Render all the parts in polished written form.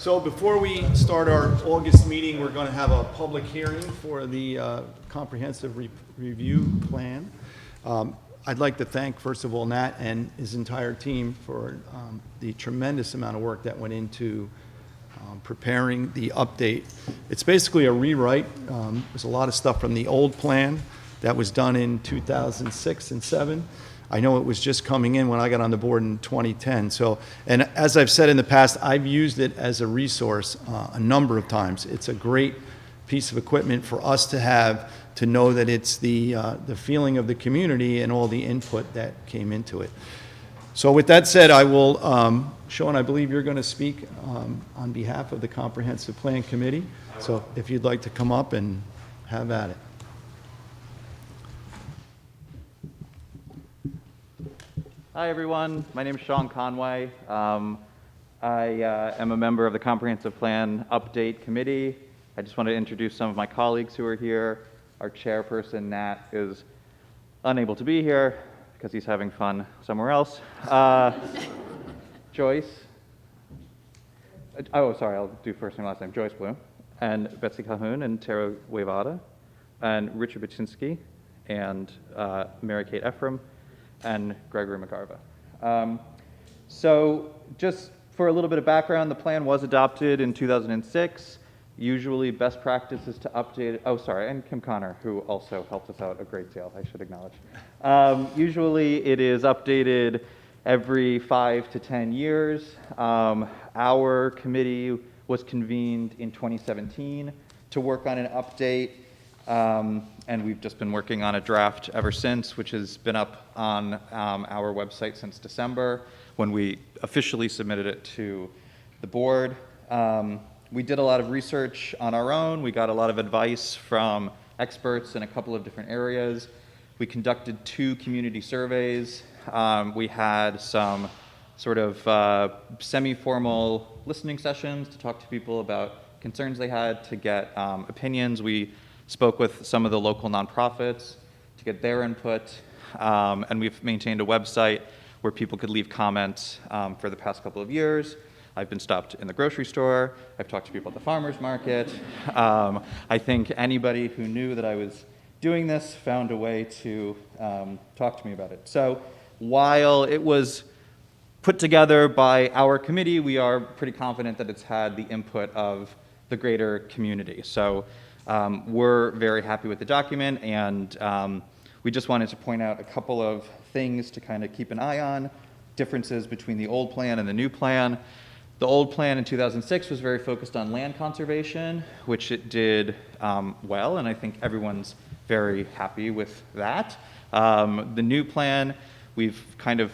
So before we start our August meeting, we're going to have a public hearing for the comprehensive review plan. I'd like to thank, first of all, Nat and his entire team for the tremendous amount of work that went into preparing the update. It's basically a rewrite. There's a lot of stuff from the old plan that was done in 2006 and 7. I know it was just coming in when I got on the board in 2010. So, and as I've said in the past, I've used it as a resource a number of times. It's a great piece of equipment for us to have, to know that it's the feeling of the community and all the input that came into it. So with that said, I will, Sean, I believe you're going to speak on behalf of the Comprehensive Plan Committee. So if you'd like to come up and have at it. Hi, everyone. My name is Sean Conway. I am a member of the Comprehensive Plan Update Committee. I just want to introduce some of my colleagues who are here. Our chairperson, Nat, is unable to be here because he's having fun somewhere else. Joyce. Oh, sorry, I'll do first name, last name. Joyce Bloom, and Betsy Calhoun, and Tara Wavada, and Richard Baczynski, and Mary Kate Ephraim, and Gregory McGarva. So just for a little bit of background, the plan was adopted in 2006. Usually best practice is to update it. Oh, sorry, and Kim Connor, who also helped us out a great deal, I should acknowledge. Usually it is updated every 5 to 10 years. Our committee was convened in 2017 to work on an update. And we've just been working on a draft ever since, which has been up on our website since December, when we officially submitted it to the board. We did a lot of research on our own. We got a lot of advice from experts in a couple of different areas. We conducted 2 community surveys. We had some sort of semi-formal listening sessions to talk to people about concerns they had, to get opinions. We spoke with some of the local nonprofits to get their input, and we've maintained a website where people could leave comments for the past couple of years. I've been stopped in the grocery store. I've talked to people at the farmer's market. I think anybody who knew that I was doing this found a way to talk to me about it. So while it was put together by our committee, we are pretty confident that it's had the input of the greater community. So we're very happy with the document, and we just wanted to point out a couple of things to kind of keep an eye on, differences between the old plan and the new plan. The old plan in 2006 was very focused on land conservation, which it did well, and I think everyone's very happy with that. The new plan, we've kind of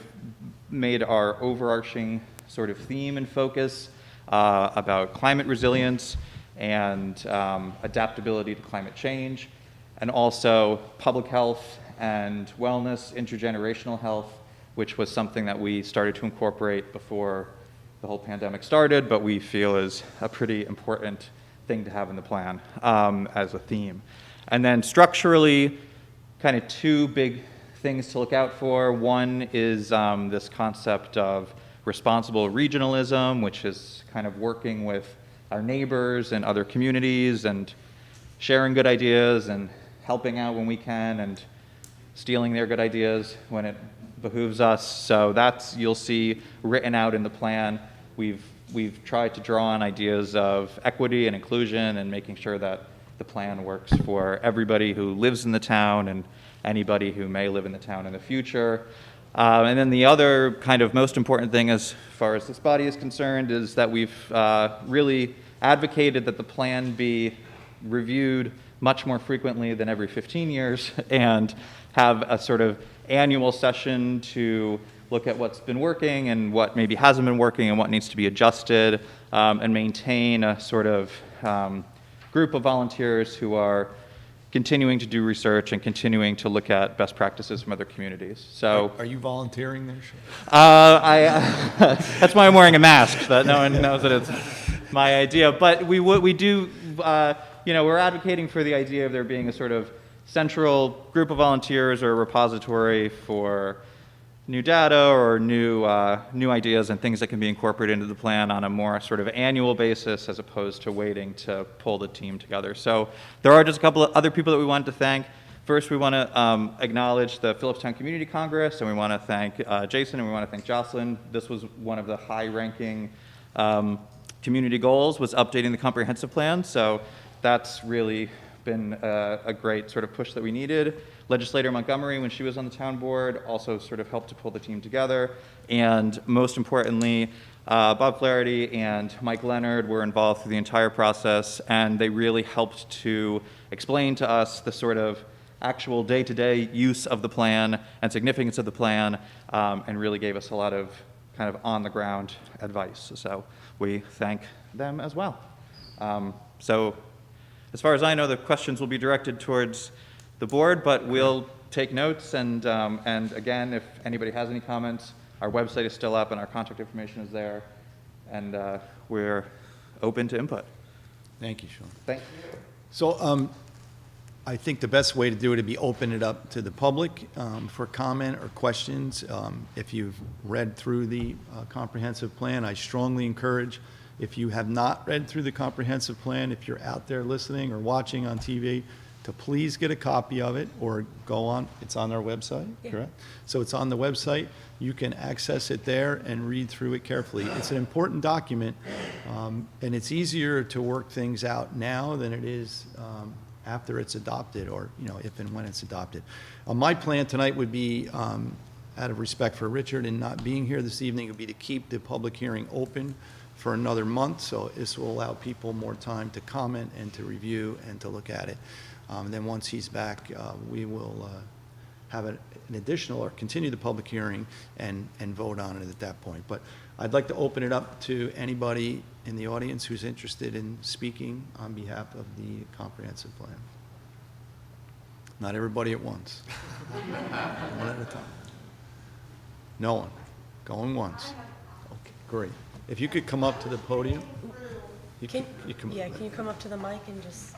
made our overarching sort of theme and focus about climate resilience and adaptability to climate change, and also public health and wellness, intergenerational health, which was something that we started to incorporate before the whole pandemic started, but we feel is a pretty important thing to have in the plan as a theme. And then structurally, kind of 2 big things to look out for. One is this concept of responsible regionalism, which is kind of working with our neighbors and other communities and sharing good ideas and helping out when we can and stealing their good ideas when it behooves us. So that's, you'll see written out in the plan. We've tried to draw on ideas of equity and inclusion and making sure that the plan works for everybody who lives in the town and anybody who may live in the town in the future. And then the other kind of most important thing as far as this body is concerned is that we've really advocated that the plan be reviewed much more frequently than every 15 years and have a sort of annual session to look at what's been working and what maybe hasn't been working and what needs to be adjusted, and maintain a sort of group of volunteers who are continuing to do research and continuing to look at best practices from other communities. So, Are you volunteering there, Sean? That's why I'm wearing a mask, so that no one knows that it's my idea. But we do, we're advocating for the idea of there being a sort of central group of volunteers or a repository for new data or new ideas and things that can be incorporated into the plan on a more sort of annual basis as opposed to waiting to pull the team together. So there are just a couple of other people that we wanted to thank. First, we want to acknowledge the Phillipstown Community Congress, and we want to thank Jason, and we want to thank Jocelyn. This was one of the high-ranking community goals, was updating the comprehensive plan. So that's really been a great sort of push that we needed. Legislator Montgomery, when she was on the town board, also sort of helped to pull the team together. And most importantly, Bob Flaherty and Mike Leonard were involved through the entire process, and they really helped to explain to us the sort of actual day-to-day use of the plan and significance of the plan, and really gave us a lot of kind of on-the-ground advice. So we thank them as well. So as far as I know, the questions will be directed towards the board, but we'll take notes, and again, if anybody has any comments, our website is still up and our contact information is there, and we're open to input. Thank you, Sean. Thank you. So I think the best way to do it would be open it up to the public for comment or questions. If you've read through the comprehensive plan, I strongly encourage, if you have not read through the comprehensive plan, if you're out there listening or watching on TV, to please get a copy of it or go on. It's on our website, correct? So it's on the website. You can access it there and read through it carefully. It's an important document, and it's easier to work things out now than it is after it's adopted, or if and when it's adopted. My plan tonight would be, out of respect for Richard and not being here this evening, would be to keep the public hearing open for another month. So this will allow people more time to comment and to review and to look at it. And then once he's back, we will have an additional or continue the public hearing and vote on it at that point. But I'd like to open it up to anybody in the audience who's interested in speaking on behalf of the comprehensive plan. Not everybody at once. One at a time. No one. Going once. Okay, great. If you could come up to the podium. Can you come up to the mic and just...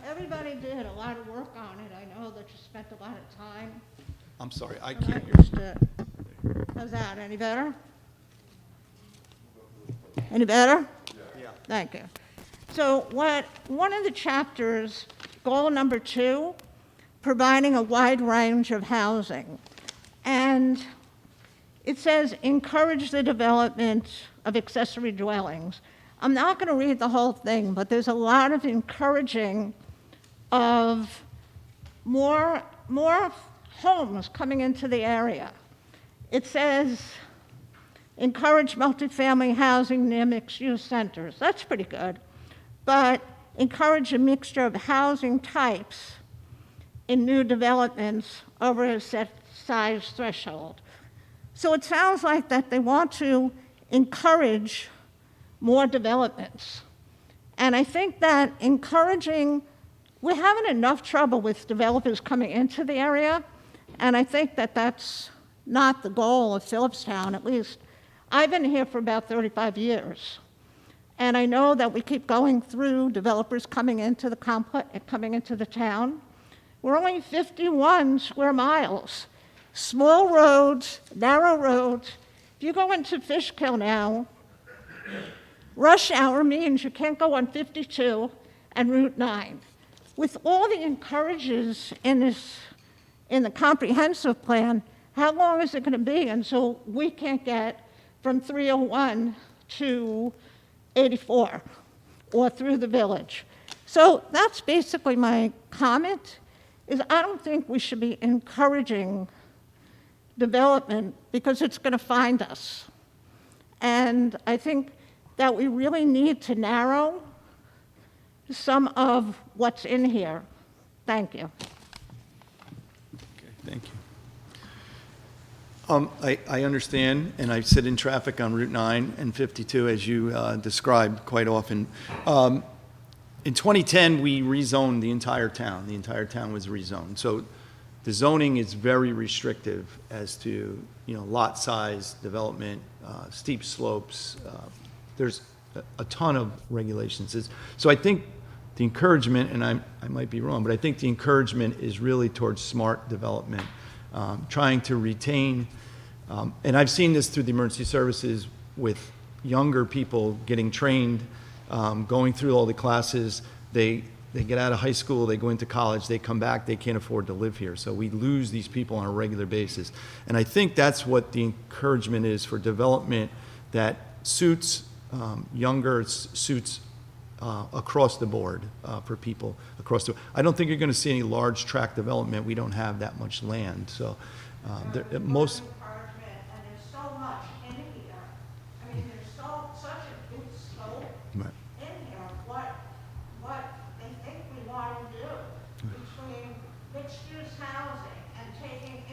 Everybody did a lot of work on it. I know that you spent a lot of time. I'm sorry, I can't hear. Understood. How's that? Any better? Any better? Yeah. Thank you. So one of the chapters, goal number 2, providing a wide range of housing. And it says encourage the development of accessory dwellings. I'm not going to read the whole thing, but there's a lot of encouraging of more homes coming into the area. It says encourage multifamily housing near mixed-use centers. That's pretty good. But encourage a mixture of housing types in new developments over a set size threshold. So it sounds like that they want to encourage more developments. And I think that encouraging, we're having enough trouble with developers coming into the area, and I think that that's not the goal of Phillipstown. At least I've been here for about 35 years. And I know that we keep going through developers coming into the complex, coming into the town. We're only 51 square miles. Small roads, narrow roads. If you go into Fishkill now, rush hour means you can't go on 52 and Route 9. With all the encourages in the comprehensive plan, how long is it going to be until we can't get from 301 to 84 or through the village? So that's basically my comment, is I don't think we should be encouraging development because it's going to find us. And I think that we really need to narrow some of what's in here. Thank you. Okay, thank you. I understand, and I sit in traffic on Route 9 and 52, as you described quite often. In 2010, we rezoned the entire town. The entire town was rezoned. So the zoning is very restrictive as to, lot size, development, steep slopes. There's a ton of regulations. So I think the encouragement, and I might be wrong, but I think the encouragement is really towards smart development, trying to retain, and I've seen this through the emergency services with younger people getting trained, going through all the classes. They get out of high school, they go into college, they come back, they can't afford to live here. So we lose these people on a regular basis. And I think that's what the encouragement is for development that suits younger, suits across the board for people across the. I don't think you're going to see any large tract development. We don't have that much land. So most. Encouragement, and there's so much in here. I mean, there's such a good scope Right. in here, what they think we want to do between mixed-use housing and taking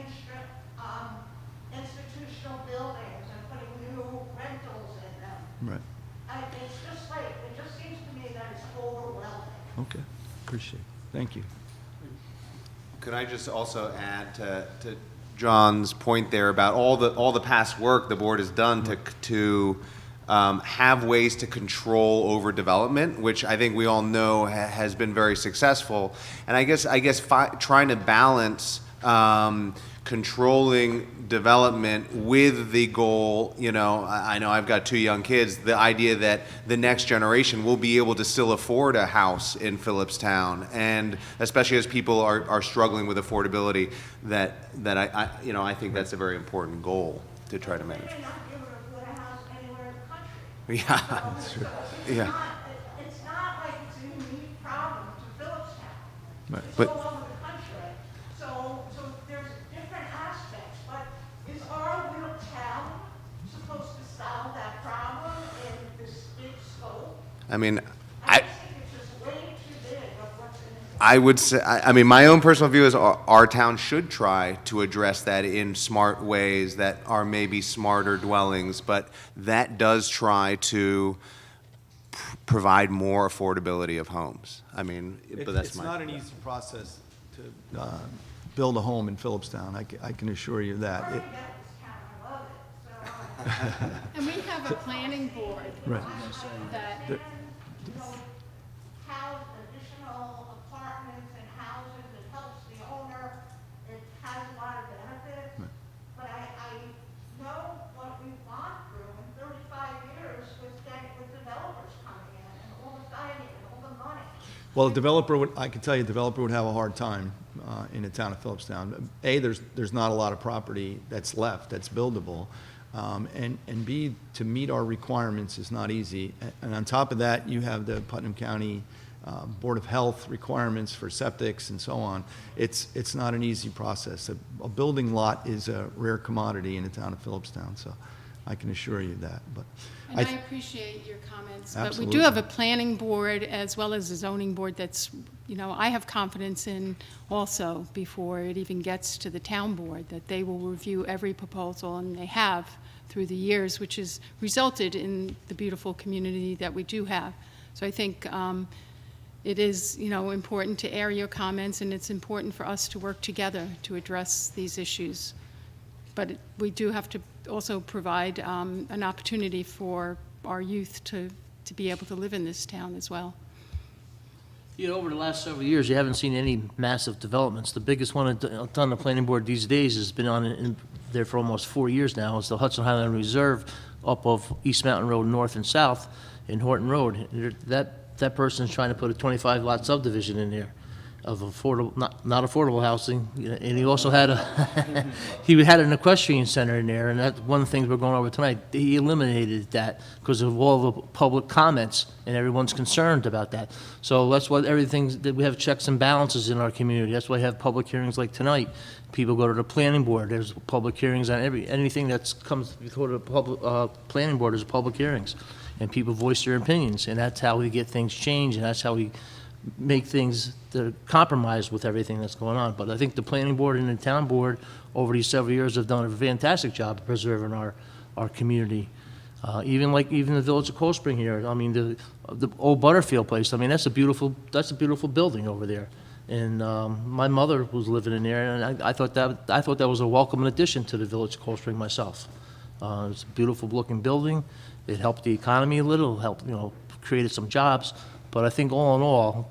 institutional buildings and putting new rentals in them. Right. It's just like, it just seems to me that it's overwhelming. Okay. Appreciate it. Thank you. Could I just also add to John's point there about all the past work the board has done to have ways to control overdevelopment, which I think we all know has been very successful. And I guess trying to balance controlling development with the goal, I know I've got 2 young kids, the idea that the next generation will be able to still afford a house in Phillipstown, and especially as people are struggling with affordability, that I think that's a very important goal to try to manage. They may not be able to afford a house anywhere in the country. Yeah, That's true. Yeah. It's not like it's a unique problem to Phillipstown. Right. It's But- all over the country. So there's different aspects, but is our little town supposed to solve that problem in this big scope? I mean, I just think it's just way too big of what's in it. I would say, I mean, my own personal view is our town should try to address that in smart ways that are maybe smarter dwellings, but that does try to provide more affordability of homes. I mean, but that's It's my. not an easy process to build a home in Phillipstown. I can assure you that. I already got this town, I love it, so. And we have a planning board Right. that, You know, house additional apartments and houses, it helps the owner, it has a lot of benefits. But I know what we've gone through in 35 years with developers coming in and all the siding and all the money. Well, I can tell you, a developer would have a hard time in the town of Phillipstown. A, there's not a lot of property that's left, that's buildable. And B, to meet our requirements is not easy. And on top of that, you have the Putnam County Board of Health requirements for septics and so on. It's not an easy process. A building lot is a rare commodity in the town of Phillipstown, so I can assure you that. But and I appreciate your comments, but we Absolutely. do have a planning board as well as a zoning board that's, I have confidence in also before it even gets to the town board, that they will review every proposal, and they have through the years, which has resulted in the beautiful community that we do have. So I think it is, important to air your comments, and it's important for us to work together to address these issues. But we do have to also provide an opportunity for our youth to be able to live in this town as well. Over the last several years, you haven't seen any massive developments. The biggest one that's on the planning board these days has been on there for almost 4 years now. It's the Hudson Highland Reserve up of East Mountain Road North and South in Horton Road. That person's trying to put a 25-lot subdivision in there of affordable, not affordable housing, and he also had he had an equestrian center in there, and that's one of the things we're going over tonight. He eliminated that because of all the public comments, and everyone's concerned about that. So that's why that we have checks and balances in our community. That's why we have public hearings like tonight. People go to the planning board. There's public hearings on anything that comes before the planning board is public hearings, and people voice their opinions, and that's how we get things changed, and that's how we make things that are compromised with everything that's going on. But I think the planning board and the town board over these several years have done a fantastic job of preserving our community. Even the village of Cold Spring here, I mean, the old Butterfield place, I mean, that's a beautiful building over there. And my mother was living in there, and I thought that was a welcome addition to the village of Cold Spring myself. It's a beautiful looking building. It helped the economy a little, helped, created some jobs. But I think all in all,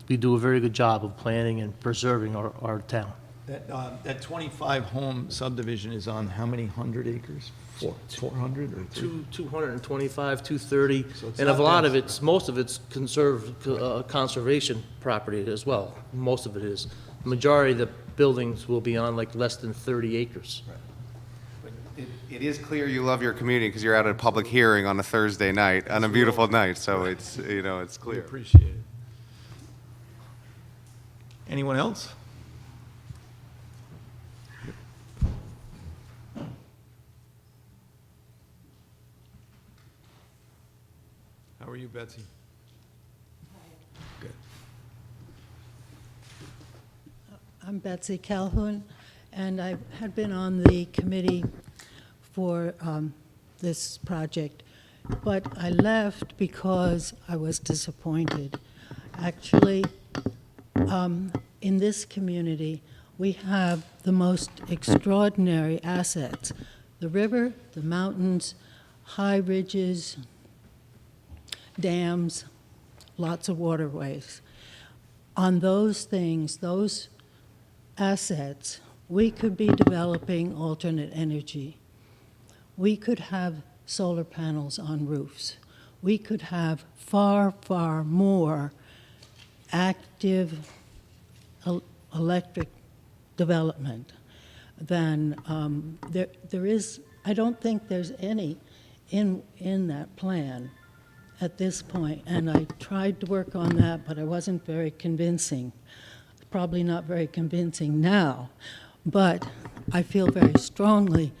we do a very good job of planning and preserving our town. That 25-home subdivision is on how many hundred acres? 400 or 225, 230, So it's and a not lot that of it's, most of it's conservation property as well. Most of it is. The majority of the buildings will be on like less than 30 acres. It is clear you love your community because you're at a public hearing on a Thursday night, on a beautiful night, so it's, it's We clear. appreciate it. Anyone else? How are you, Betsy? Good. I'm Betsy Calhoun, and I had been on the committee for this project, but I left because I was disappointed. Actually, in this community, we have the most extraordinary assets: the river, the mountains, high ridges, dams, lots of waterways. On those things, those assets, we could be developing alternate energy. We could have solar panels on roofs. We could have far, far more active electric development than there is. I don't think there's any in that plan at this point, and I tried to work on that, but I wasn't very convincing. Probably not very convincing now, but I feel very strongly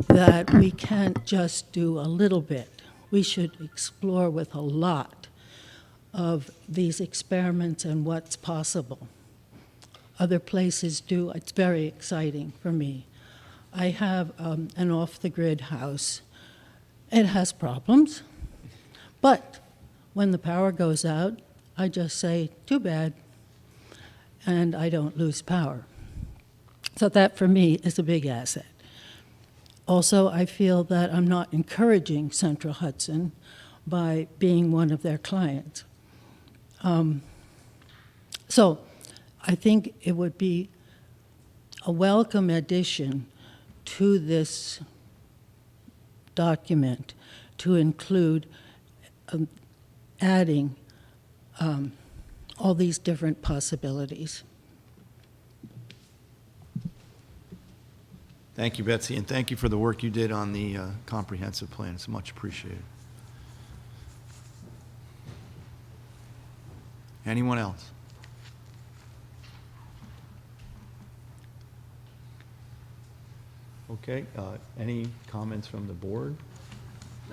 that we can't just do a little bit. We should explore with a lot of these experiments and what's possible. Other places do. It's very exciting for me. I have an off-the-grid house. It has problems, but when the power goes out, I just say, too bad, and I don't lose power. So that, for me, is a big asset. Also, I feel that I'm not encouraging Central Hudson by being one of their clients. So I think it would be a welcome addition to this document to include adding all these different possibilities. Thank you, Betsy, and thank you for the work you did on the comprehensive plan. It's much appreciated. Anyone else? Okay, any comments from the board?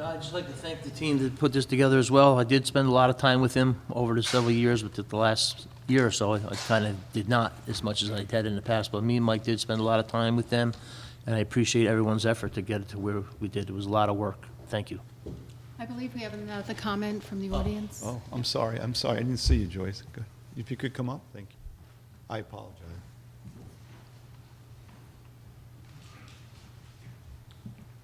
I'd just like to thank the team that put this together as well. I did spend a lot of time with him over the several years, but the last year or so, I kind of did not as much as I had in the past, but me and Mike did spend a lot of time with them, and I appreciate everyone's effort to get it to where we did. It was a lot of work. Thank you. I believe we have another comment from the audience. Oh, I'm sorry, I didn't see you, Joyce. Good. If you could come up, thank you. I apologize.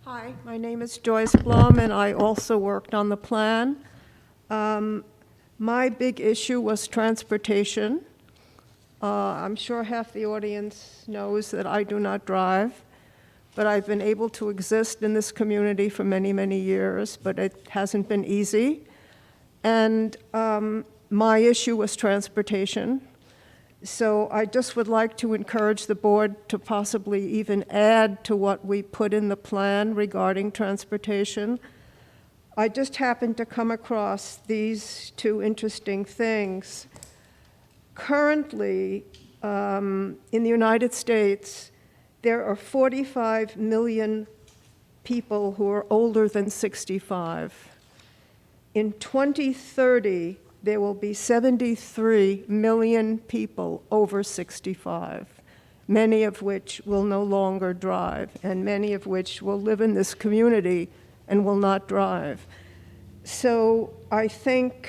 Hi, my name is Joyce Blum, and I also worked on the plan. My big issue was transportation. I'm sure half the audience knows that I do not drive, but I've been able to exist in this community for many, many years, but it hasn't been easy. And my issue was transportation. So I just would like to encourage the board to possibly even add to what we put in the plan regarding transportation. I just happened to come across these two interesting things. Currently, in the United States, there are 45 million people who are older than 65. In 2030, there will be 73 million people over 65, many of which will no longer drive, and many of which will live in this community and will not drive. So I think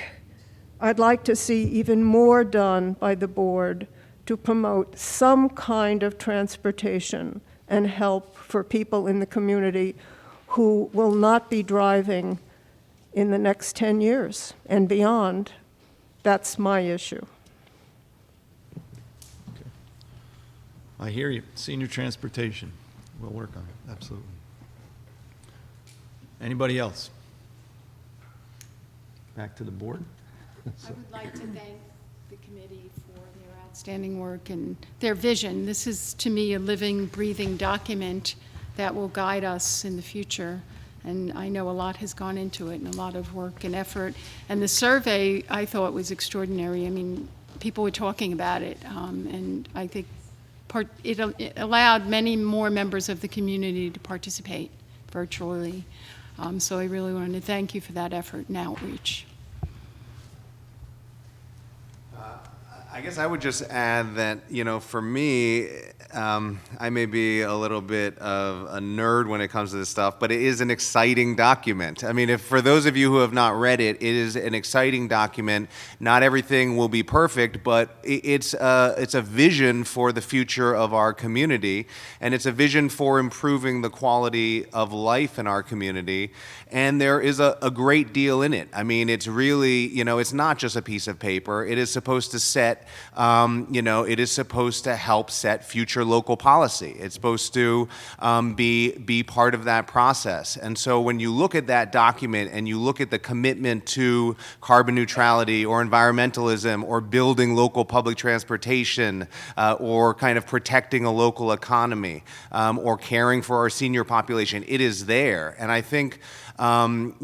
I'd like to see even more done by the board to promote some kind of transportation and help for people in the community who will not be driving in the next 10 years and beyond That's my issue. I hear you. Senior transportation. We'll work on it, absolutely. Anybody else? Back to the board? I would like to thank the committee for their outstanding work and their vision. This is, to me, a living, breathing document that will guide us in the future. And I know a lot has gone into it, and a lot of work and effort. And the survey, I thought, was extraordinary. I mean, people were talking about it, and I think it allowed many more members of the community to participate virtually. So I really wanted to thank you for that effort and outreach. I guess I would just add that, you know, for me, I may be a little bit of a nerd when it comes to this stuff, but it is an exciting document. I mean, if for those of you who have not read it, it is an exciting document. Not everything will be perfect, but it's a vision for the future of our community, and it's a vision for improving the quality of life in our community. And there is a great deal in it. I mean, it's really, you know, it's not just a piece of paper. It is supposed to set, it is supposed to help set future local policy. It's supposed to be part of that process. And so when you look at that document and you look at the commitment to carbon neutrality or environmentalism or building local public transportation or kind of protecting a local economy or caring for our senior population, it is there. And I think, I'm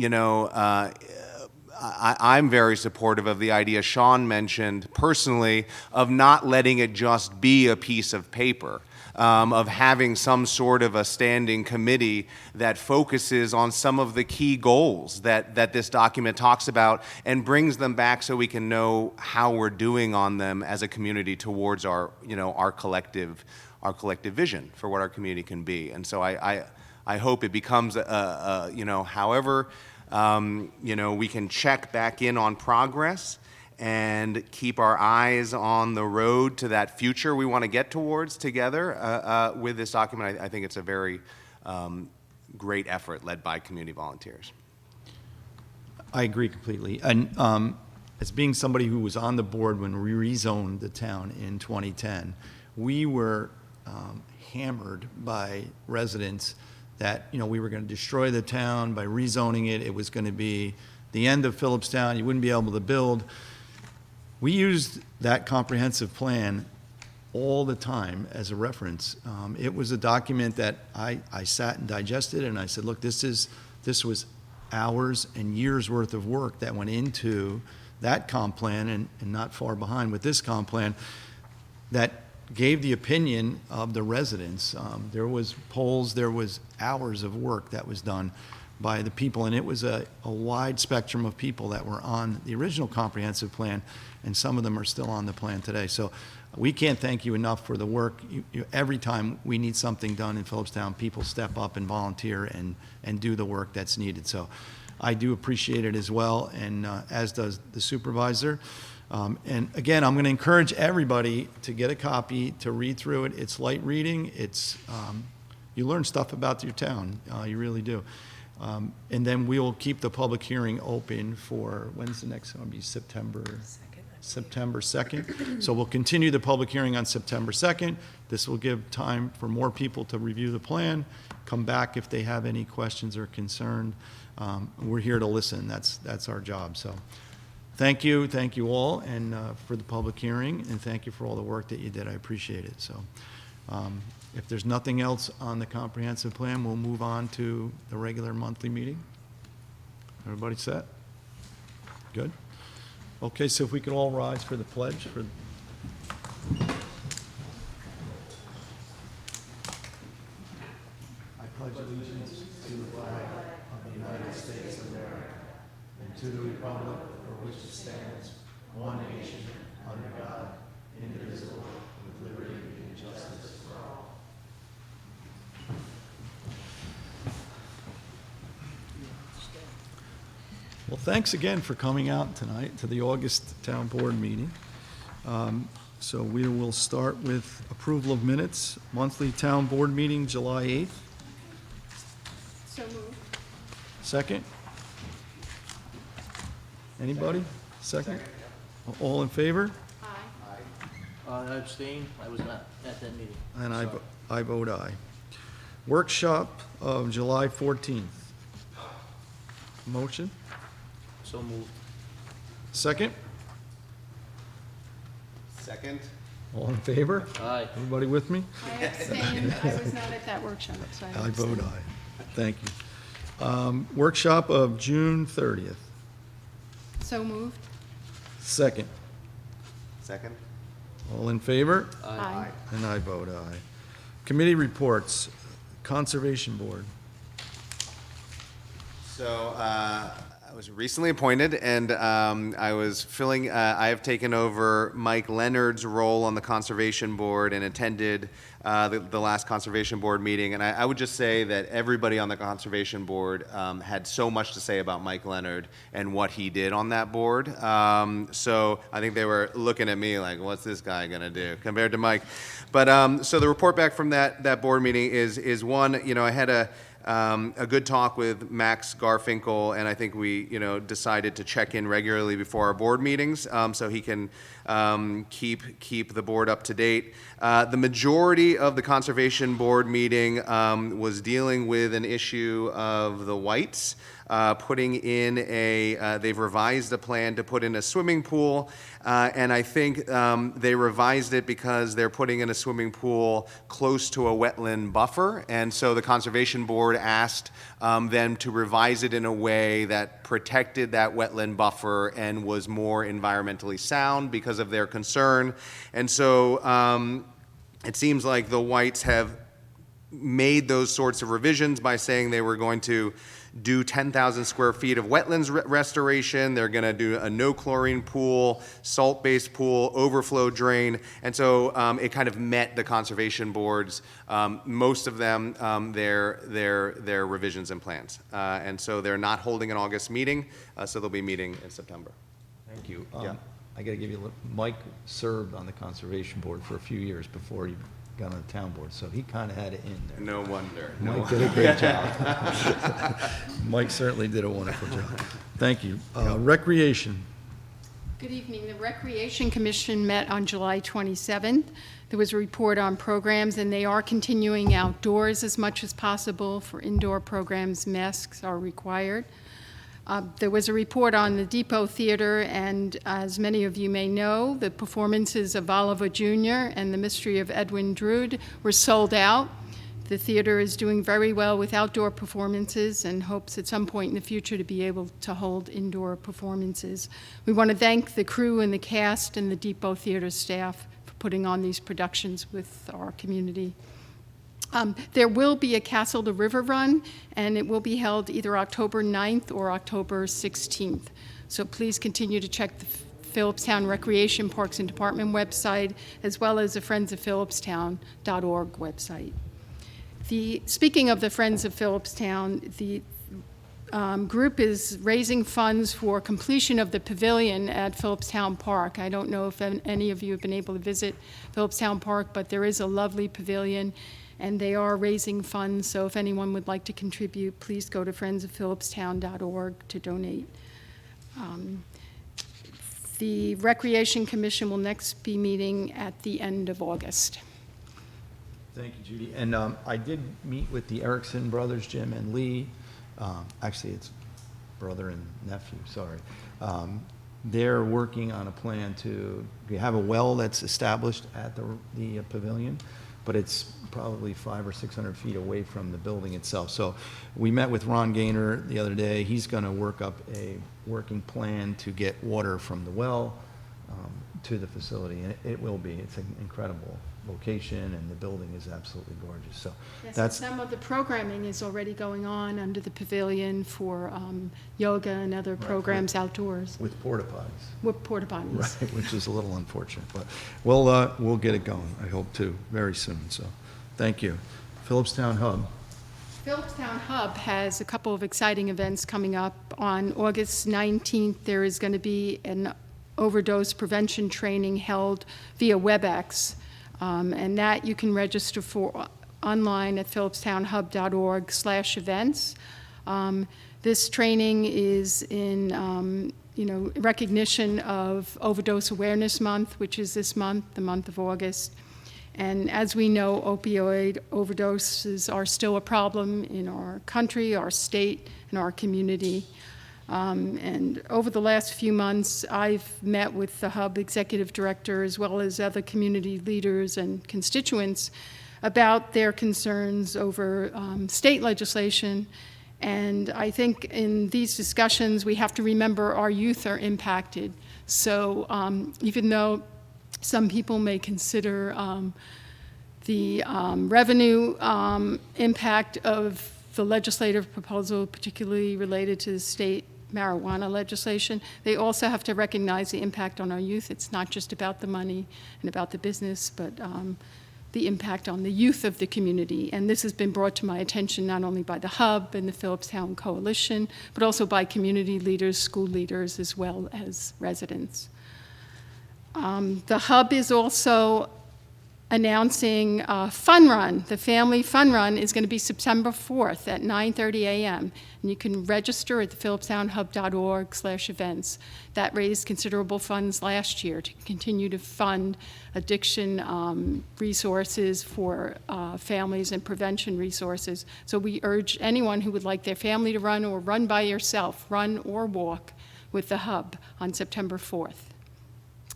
very supportive of the idea Sean mentioned personally of not letting it just be a piece of paper, of having some sort of a standing committee that focuses on some of the key goals that this document talks about and brings them back so we can know how we're doing on them as a community towards our collective vision for what our community can be. And so I hope it becomes however we can check back in on progress and keep our eyes on the road to that future we want to get towards together with this document. I think it's a very great effort led by community volunteers. I agree completely. And as being somebody who was on the board when we rezoned the town in 2010, we were hammered by residents that, we were going to destroy the town by rezoning it. It was going to be the end of Phillipstown. You wouldn't be able to build. We used that comprehensive plan all the time as a reference. It was a document that I sat and digested, and I said, look, this was hours and years worth of work that went into that comp plan and not far behind with this comp plan that gave the opinion of the residents. There was polls, there was hours of work that was done by the people, and it was a wide spectrum of people that were on the original comprehensive plan, and some of them are still on the plan today. So we can't thank you enough for the work. Every time we need something done in Phillipstown, people step up and volunteer and do the work that's needed. So I do appreciate it as well, and as does the supervisor. And again, I'm going to encourage everybody to get a copy, to read through it. It's light reading. It's you learn stuff about your town. You really do. And then we will keep the public hearing open for, when's the next one? It'll be September 2nd. So we'll continue the public hearing on September 2nd. This will give time for more people to review the plan, come back if they have any questions or concern. We're here to listen. That's our job. So thank you all, and for the public hearing, and thank you for all the work that you did. I appreciate it. So if there's nothing else on the comprehensive plan, we'll move on to the regular monthly meeting. Everybody set? Good? Okay, so if we could all rise for the pledge. I pledge allegiance to the flag of the United States of America and to the republic for which it stands, one nation, under God, indivisible, with liberty and justice for all. Well, thanks again for coming out tonight to the August Town Board meeting. So we will start with approval of minutes, monthly Town Board meeting, July 8th. So moved. Second? Anybody? Second? All in favor? I abstain, I was not at that meeting. And I, Sorry. I vote aye. Workshop of July 14th. Motion? So moved. Second? Second? All in favor? Aye. Everybody with me? I abstained, I was not at that workshop, so I I vote abstained. aye. Thank you. Workshop of June 30th. So moved. Second. Second? All in favor? Aye. And I vote aye. Committee reports. Conservation Board. So I was recently appointed, and I was filling. I have taken over Mike Leonard's role on the Conservation Board and attended the last Conservation Board meeting. And I would just say that everybody on the Conservation Board had so much to say about Mike Leonard and what he did on that board. So I think they were looking at me like, "What's this guy gonna do?" compared to Mike. But so the report back from that board meeting is one. You know, I had a good talk with Max Garfinkel, and I think we, decided to check in regularly before our board meetings, so he can keep the board up to date. The majority of the Conservation Board meeting was dealing with an issue of the whites. Putting in they've revised a plan to put in a swimming pool, and I think they revised it because they're putting in a swimming pool close to a wetland buffer, and so the Conservation Board asked them to revise it in a way that protected that wetland buffer and was more environmentally sound because of their concern. And so it seems like the whites have made those sorts of revisions by saying they were going to do 10,000 square feet of wetlands restoration. They're going to do a no chlorine pool, salt-based pool, overflow drain. And so it kind of met the Conservation Board's, most of them, their revisions and plans. And so they're not holding an August meeting, so they'll be meeting in September. Thank you. Yeah. I got to give you a little, Mike served on the Conservation Board for a few years before he got on the town board, so he kind of had it in there. No wonder. Mike did a great job. Mike certainly did a wonderful job. Thank you. Recreation. Good evening. The Recreation Commission met on July 27th. There was a report on programs, and they are continuing outdoors as much as possible. For indoor programs, masks are required. There was a report on the Depot Theater, and as many of you may know, the performances of Oliver Jr. and The Mystery of Edwin Drood were sold out. The theater is doing very well with outdoor performances and hopes at some point in the future to be able to hold indoor performances. We want to thank the crew and the cast and the Depot Theater staff for putting on these productions with our community. There will be a Castle to River Run, and it will be held either October 9th or October 16th. So please continue to check the Phillipstown Recreation Parks and Department website, as well as the Friends of Phillipstown.org website. Speaking of the Friends of Phillipstown, the group is raising funds for completion of the pavilion at Phillipstown Park. I don't know if any of you have been able to visit Phillipstown Park, but there is a lovely pavilion, and they are raising funds, so if anyone would like to contribute, please go to friendsofphillipstown.org to donate. The Recreation Commission will next be meeting at the end of August. Thank you, Judy. And I did meet with the Erickson brothers, Jim and Lee. Actually, it's brother and nephew, sorry. They're working on a plan to have a well that's established at the pavilion, but it's probably 500 or 600 feet away from the building itself. So we met with Ron Gaynor the other day. He's going to work up a working plan to get water from the well to the facility, and it will be. It's an incredible location, and the building is absolutely gorgeous. So Yes, that's some of the programming is already going on under the pavilion for yoga and other programs outdoors with porta potties. with porta potties. Right, which is a little unfortunate, but we'll get it going, I hope to, very soon, so, thank you. Phillipstown Hub, Phillipstown Hub has a couple of exciting events coming up. On August 19th, there is going to be an overdose prevention training held via WebEx, and that you can register for online at phillipstownhub.org/events. This training is in recognition of Overdose Awareness Month, which is this month, the month of August. And as we know, opioid overdoses are still a problem in our country, our state, and our community. And over the last few months, I've met with the Hub Executive Director as well as other community leaders and constituents about their concerns over state legislation. And I think in these discussions, we have to remember our youth are impacted. So even though some people may consider the revenue impact of the legislative proposal, particularly related to the state marijuana legislation, they also have to recognize the impact on our youth. It's not just about the money and about the business, but the impact on the youth of the community. And this has been brought to my attention not only by the Hub and the Phillipstown Coalition, but also by community leaders, school leaders, as well as residents. The Hub is also announcing a fun run. The family fun run is going to be September 4th at 9:30 a.m. And you can register at the phillipstownhub.org/events. That raised considerable funds last year to continue to fund addiction resources for families and prevention resources. So we urge anyone who would like their family to run or run by yourself, run or walk with the Hub on September 4th.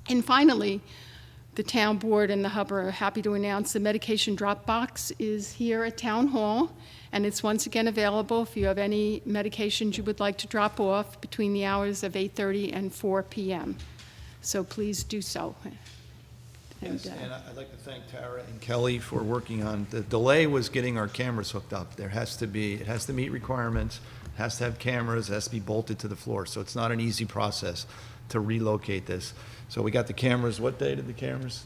And finally, the town board and the Hub are happy to announce the medication drop box is here at Town Hall, and it's once again available if you have any medications you would like to drop off between the hours of 8:30 and 4 p.m. So please do so. Yes, and I'd like to thank Tara and Kelly for working on, the delay was getting our cameras hooked up. It has to meet requirements, it has to have cameras, it has to be bolted to the floor, so it's not an easy process to relocate this. So we got the cameras, what day did the cameras?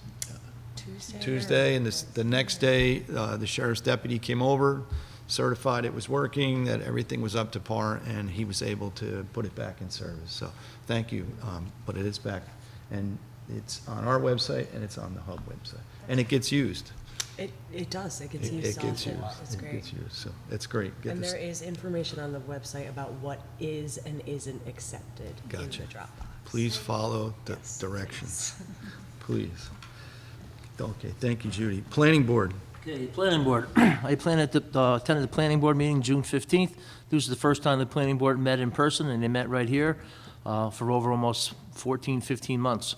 Tuesday, and the next day, the sheriff's deputy came over, certified it was working, that everything was up to par, and he was able to put it back in service. So thank you, but it is back, and it's on our website, and it's on the Hub website, and it gets used. It does, it gets used It gets often. used. It's It great. gets used, so it's great. Get And this- there is information on the website about what is and isn't accepted in Gotcha. the Dropbox. Please follow the Yes, directions, please. Okay, thank you, Judy. Planning Board. Okay, Planning Board. I attended the Planning Board meeting June 15th. This is the first time the Planning Board met in person, and they met right here for over almost 14, 15 months.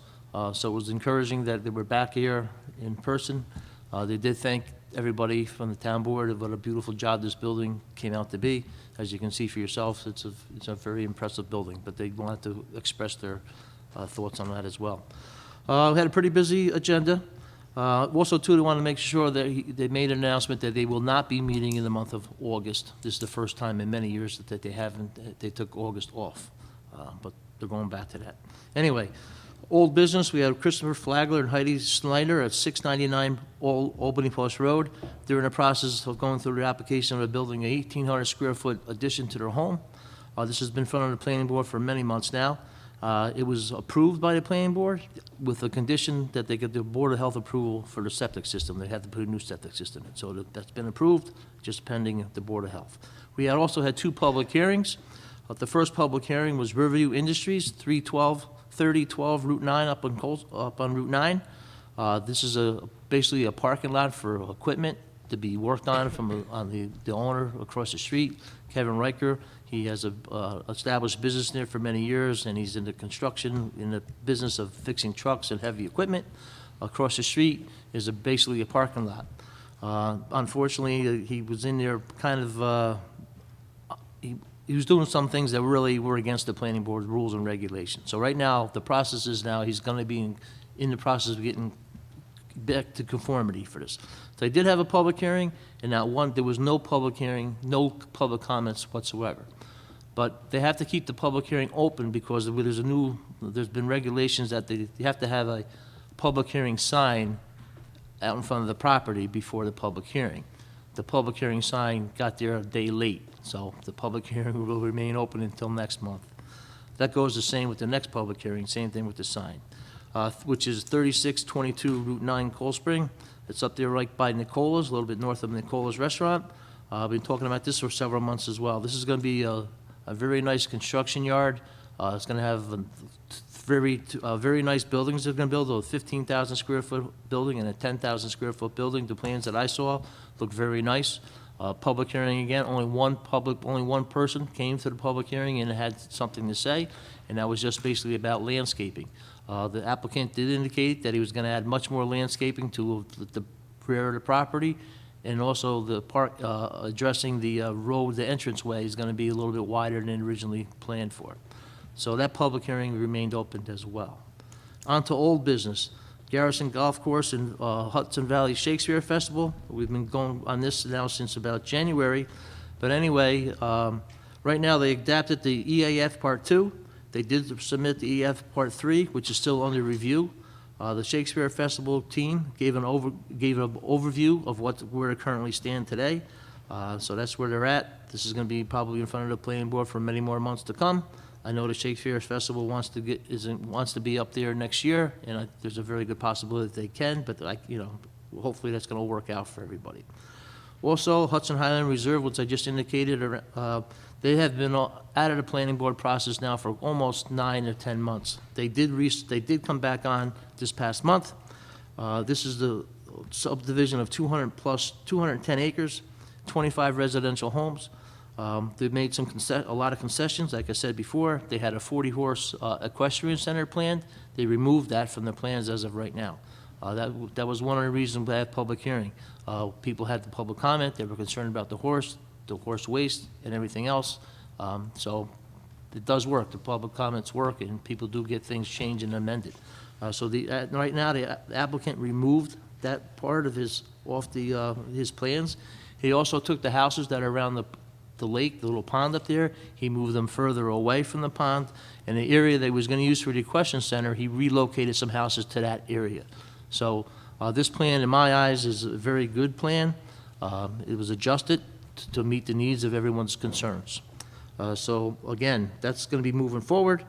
So it was encouraging that they were back here in person. They did thank everybody from the town board of what a beautiful job this building came out to be. As you can see for yourself, it's a very impressive building, but they wanted to express their thoughts on that as well. We had a pretty busy agenda. Also, too, they want to make sure that they made an announcement that they will not be meeting in the month of August. This is the first time in many years that they took August off, but they're going back to that. Anyway, old business, we have Christopher Flagler and Heidi Snyder at 699 Albany Post Road. They're in the process of going through the application of building an 1,800 square foot addition to their home. This has been in front of the planning board for many months now. It was approved by the planning board with the condition that they get the Board of Health approval for the septic system. They had to put a new septic system in. So that's been approved, just pending the Board of Health. We had also had two public hearings. The first public hearing was Riverview Industries, 3012 Route 9 up on Route 9. This is basically a parking lot for equipment to be worked on on the owner across the street, Kevin Riker. He has a established business there for many years, and he's in the construction, in the business of fixing trucks and heavy equipment. Across the street is basically a parking lot. Unfortunately, he was in there kind of, he was doing some things that really were against the planning board's rules and regulations. So right now, the process is now he's going to be in the process of getting back to conformity for this. So I did have a public hearing, and there was no public hearing, no public comments whatsoever. But they have to keep the public hearing open because there's been regulations that you have to have a public hearing sign out in front of the property before the public hearing. The public hearing sign got there a day late, so the public hearing will remain open until next month. That goes the same with the next public hearing, same thing with the sign, which is 3622 Route 9 Cold Spring. It's up there right by Nicola's, a little bit north of Nicola's Restaurant. I've been talking about this for several months as well. This is going to be a very nice construction yard. It's going to have very nice buildings they're going to build, a 15,000 square foot building and a 10,000 square foot building. The plans that I saw look very nice. Public hearing again, only one person came to the public hearing and had something to say, and that was just basically about landscaping. The applicant did indicate that he was going to add much more landscaping to the rear of the property, and also the park, addressing the road, the entranceway is going to be a little bit wider than originally planned for. So that public hearing remained open as well. On to old business. Garrison Golf Course and Hudson Valley Shakespeare Festival. We've been going on this now since about January. But anyway, right now they adapted the EAF Part 2. They did submit the EAF Part 3, which is still under review. The Shakespeare Festival team gave an overview of where they currently stand today. So that's where they're at. This is going to be probably in front of the planning board for many more months to come. I know the Shakespeare Festival wants to be up there next year, and there's a very good possibility that they can, but hopefully that's going to work out for everybody. Also, Hudson Highland Reserve, which I just indicated, they have been out of the planning board process now for almost 9 or 10 months. They did come back on this past month. This is the subdivision of 210 acres, 25 residential homes. They've made a lot of concessions. Like I said before, they had a 40-horse equestrian center planned. They removed that from the plans as of right now. That was one of the reasons we had public hearing. People had the public comment. They were concerned about the horse waste, and everything else. So it does work. The public comments work, and people do get things changed and amended. Right now, the applicant removed that part of his plans. He also took the houses that are around the lake, the little pond up there. He moved them further away from the pond, and the area that he was going to use for the equestrian center, he relocated some houses to that area. So this plan, in my eyes, is a very good plan. It was adjusted to meet the needs of everyone's concerns. So again, that's going to be moving forward.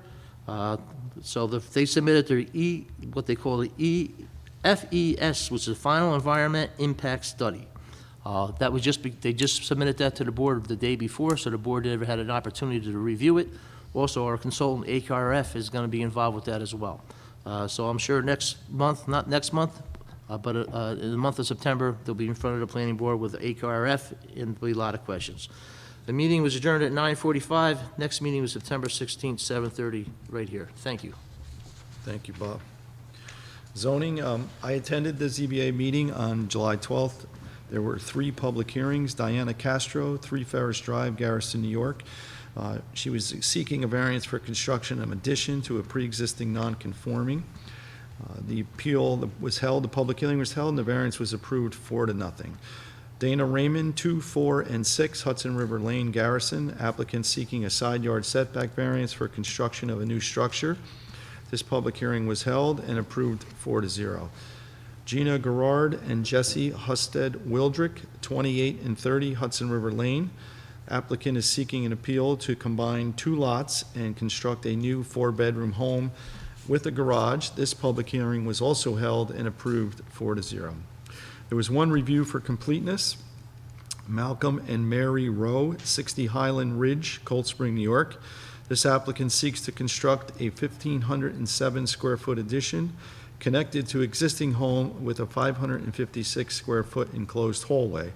They submitted their what they call the FES, which is the Final Environment Impact Study. They just submitted that to the board the day before, so the board never had an opportunity to review it. Also, our consultant, AKRF, is going to be involved with that as well. So I'm sure next month, not next month, but in the month of September, they'll be in front of the planning board with AKRF, and there'll be a lot of questions. The meeting was adjourned at 9:45. Next meeting was September 16th, 7:30, right here. Thank you. Thank you, Bob. Zoning, I attended the ZBA meeting on July 12th. There were 3 public hearings. Diana Castro, 3 Ferris Drive, Garrison, New York. She was seeking a variance for construction of an addition to a pre-existing non-conforming. The appeal was held, the public hearing was held, and the variance was approved 4-0. Dana Raymond, 2, 4, and 6 Hudson River Lane, Garrison. Applicant seeking a side yard setback variance for construction of a new structure. This public hearing was held and approved 4-0. Gina Gerard and Jesse Husted Wildrick, 28 and 30 Hudson River Lane. Applicant is seeking an appeal to combine 2 lots and construct a new 4-bedroom home with a garage. This public hearing was also held and approved 4-0. There was 1 review for completeness. Malcolm and Mary Rowe, 60 Highland Ridge, Cold Spring, New York. This applicant seeks to construct a 1,507 square foot addition connected to existing home with a 556 square foot enclosed hallway.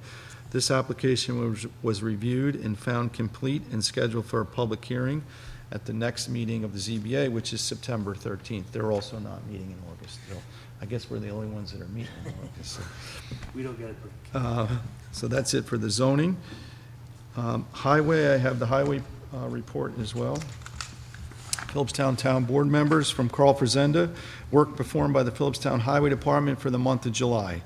This application was reviewed and found complete and scheduled for a public hearing at the next meeting of the ZBA, which is September 13th. They're also not meeting in August. So I guess we're the only ones that are meeting in August. So. We don't get it. So that's it for the zoning. Highway, I have the highway report as well. Phillipstown Town Board members from Carl Frazenda, work performed by the Phillipstown Highway Department for the month of July.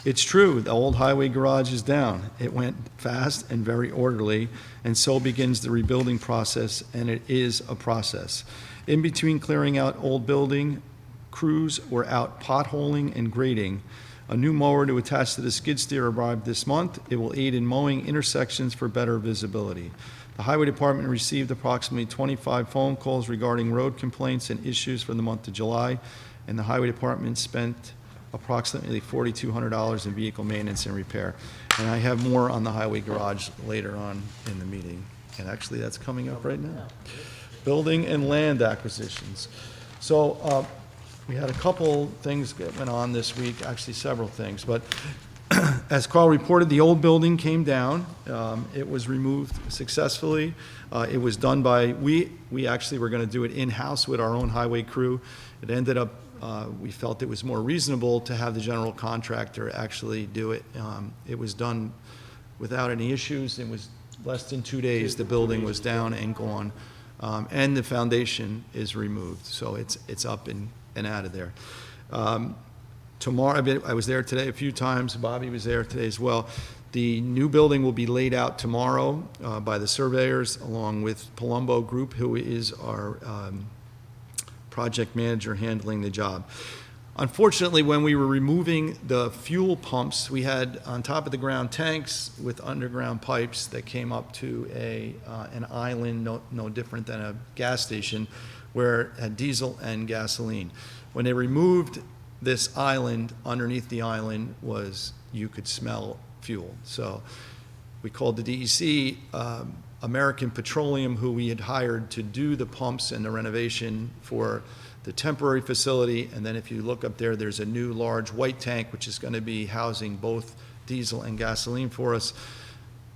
It's true, the old highway garage is down. It went fast and very orderly, and so begins the rebuilding process, and it is a process. In between clearing out old building, crews were out potholing and grading. A new mower to attach to the skid steer arrived this month. It will aid in mowing intersections for better visibility. The Highway Department received approximately 25 phone calls regarding road complaints and issues for the month of July, and the Highway Department spent approximately $4,200 in vehicle maintenance and repair. And I have more on the highway garage later on in the meeting. And actually, that's coming up right now. building and land acquisitions. So we had a couple things that went on this week, actually several things, but as Carl reported, the old building came down. It was removed successfully. It was done by, we actually were going to do it in-house with our own highway crew. It ended up, we felt it was more reasonable to have the general contractor actually do it. It was done without any issues. It was less than 2 days, the building was down and gone. And the foundation is removed, so it's up and out of there. Tomorrow, I was there today a few times, Bobby was there today as well. The new building will be laid out tomorrow by the surveyors, along with Palumbo Group, who is our project manager handling the job. Unfortunately, when we were removing the fuel pumps, we had on top of the ground tanks with underground pipes that came up to an island, no different than a gas station, where it had diesel and gasoline. When they removed this island, underneath the island you could smell fuel. So we called the DEC, American Petroleum, who we had hired to do the pumps and the renovation for the temporary facility, and then if you look up there, there's a new large white tank which is going to be housing both diesel and gasoline for us.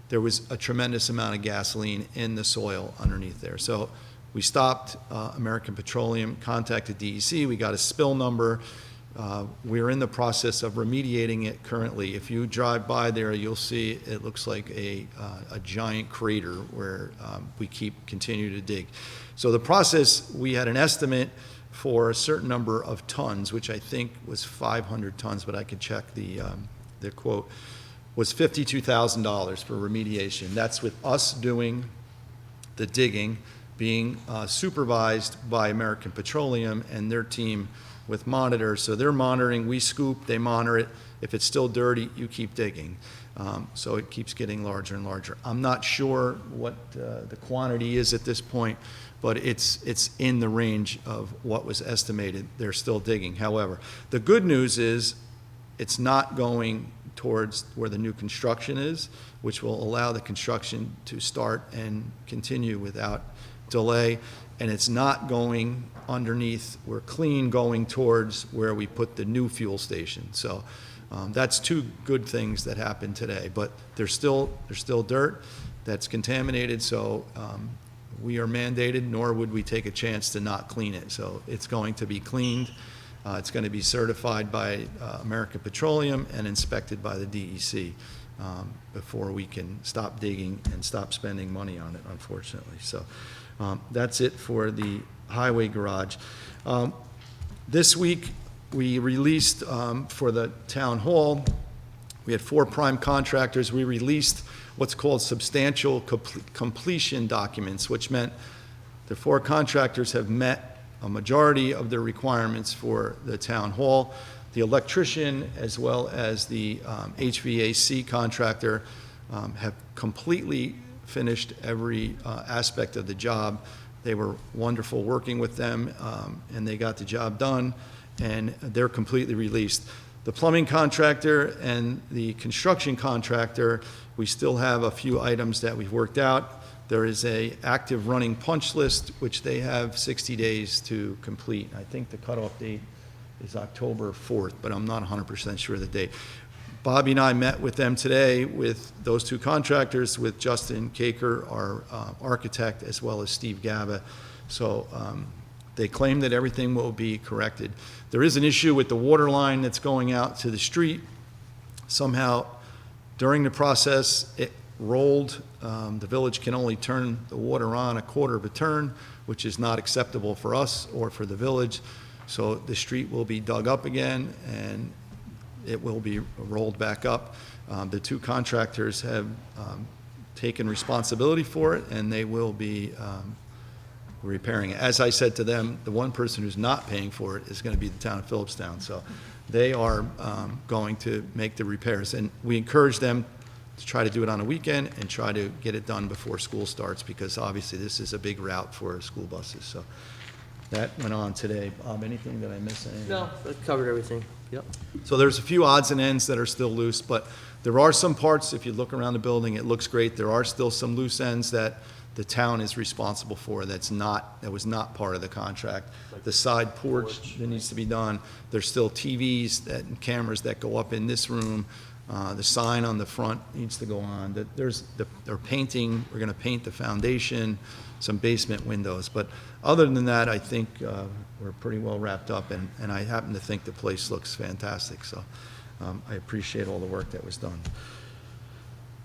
There was a tremendous amount of gasoline in the soil underneath there. So we stopped American Petroleum, contacted DEC, we got a spill number. We're in the process of remediating it currently. If you drive by there, you'll see it looks like a giant crater where we continue to dig. So the process, we had an estimate for a certain number of tons, which I think was 500 tons, but I could check the quote, was $52,000 for remediation. That's with us doing the digging, being supervised by American Petroleum and their team with monitors. So they're monitoring, we scoop, they monitor it. If it's still dirty, you keep digging. So it keeps getting larger and larger. I'm not sure what the quantity is at this point, but it's in the range of what was estimated. They're still digging. However, the good news is it's not going towards where the new construction is, which will allow the construction to start and continue without delay. And it's not going underneath, we're clean going towards where we put the new fuel station. So that's two good things that happened today, but there's still dirt that's contaminated, so we are mandated, nor would we take a chance to not clean it. So it's going to be cleaned. It's going to be certified by American Petroleum and inspected by the DEC before we can stop digging and stop spending money on it, unfortunately. So that's it for the highway garage. This week, we released for the town hall, we had 4 prime contractors. We released what's called substantial completion documents, which meant the 4 contractors have met a majority of their requirements for the town hall. The electrician, as well as the HVAC contractor, have completely finished every aspect of the job. They were wonderful working with them, and they got the job done, and they're completely released. The plumbing contractor and the construction contractor, we still have a few items that we've worked out. There is a active running punch list, which they have 60 days to complete. I think the cutoff date is October 4th, but I'm not 100% sure of the date. Bobby and I met with them today with those 2 contractors, with Justin Caker, our architect, as well as Steve Gaba. So they claim that everything will be corrected. There is an issue with the water line that's going out to the street. Somehow, during the process, it rolled. The village can only turn the water on a quarter of a turn, which is not acceptable for us or for the village. So the street will be dug up again, and it will be rolled back up. The 2 contractors have taken responsibility for it, and they will be repairing it. As I said to them, the one person who's not paying for it is going to be the town of Phillipstown. So they are going to make the repairs, and we encourage them to try to do it on a weekend and try to get it done before school starts, because obviously this is a big route for school buses. So that went on today. Bob, anything that I missed? Anything? No, that covered everything. Yep. So there's a few odds and ends that are still loose, but there are some parts, if you look around the building, it looks great. There are still some loose ends that the town is responsible for, that was not part of the contract. The side porch that needs to be done, there's still TVs and cameras that go up in this room. The sign on the front needs to go on. They're painting, we're gonna paint the foundation, some basement windows. But other than that, I think we're pretty well wrapped up, and I happen to think the place looks fantastic. So I appreciate all the work that was done.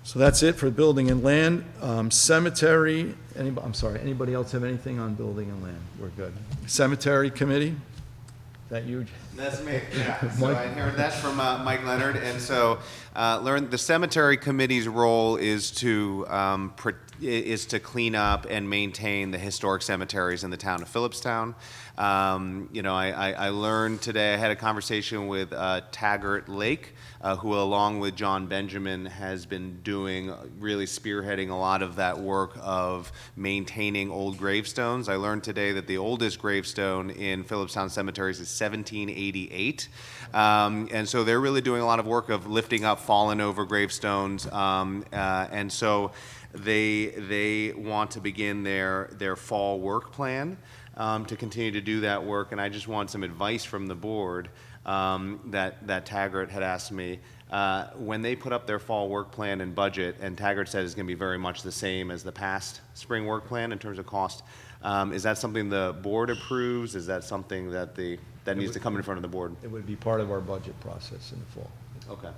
So that's it for building and land. Cemetery, anybody else have anything on building and land? We're good. Cemetery committee, is that you? That's me, yeah. So Mike? I inherited that from Mike Leonard, and so the cemetery committee's role is to clean up and maintain the historic cemeteries in the town of Phillipstown. I learned today, I had a conversation with Taggart Lake, who along with John Benjamin has been really spearheading a lot of that work of maintaining old gravestones. I learned today that the oldest gravestone in Phillipstown cemeteries is 1788. And so they're really doing a lot of work of lifting up fallen over gravestones. And so they want to begin their fall work plan to continue to do that work. And I just want some advice from the board that Taggart had asked me. When they put up their fall work plan and budget, and Taggart said it's going to be very much the same as the past spring work plan in terms of cost, is that something the board approves? Is that something that needs to come in front of the board? It would be part of our budget process in the fall. Okay.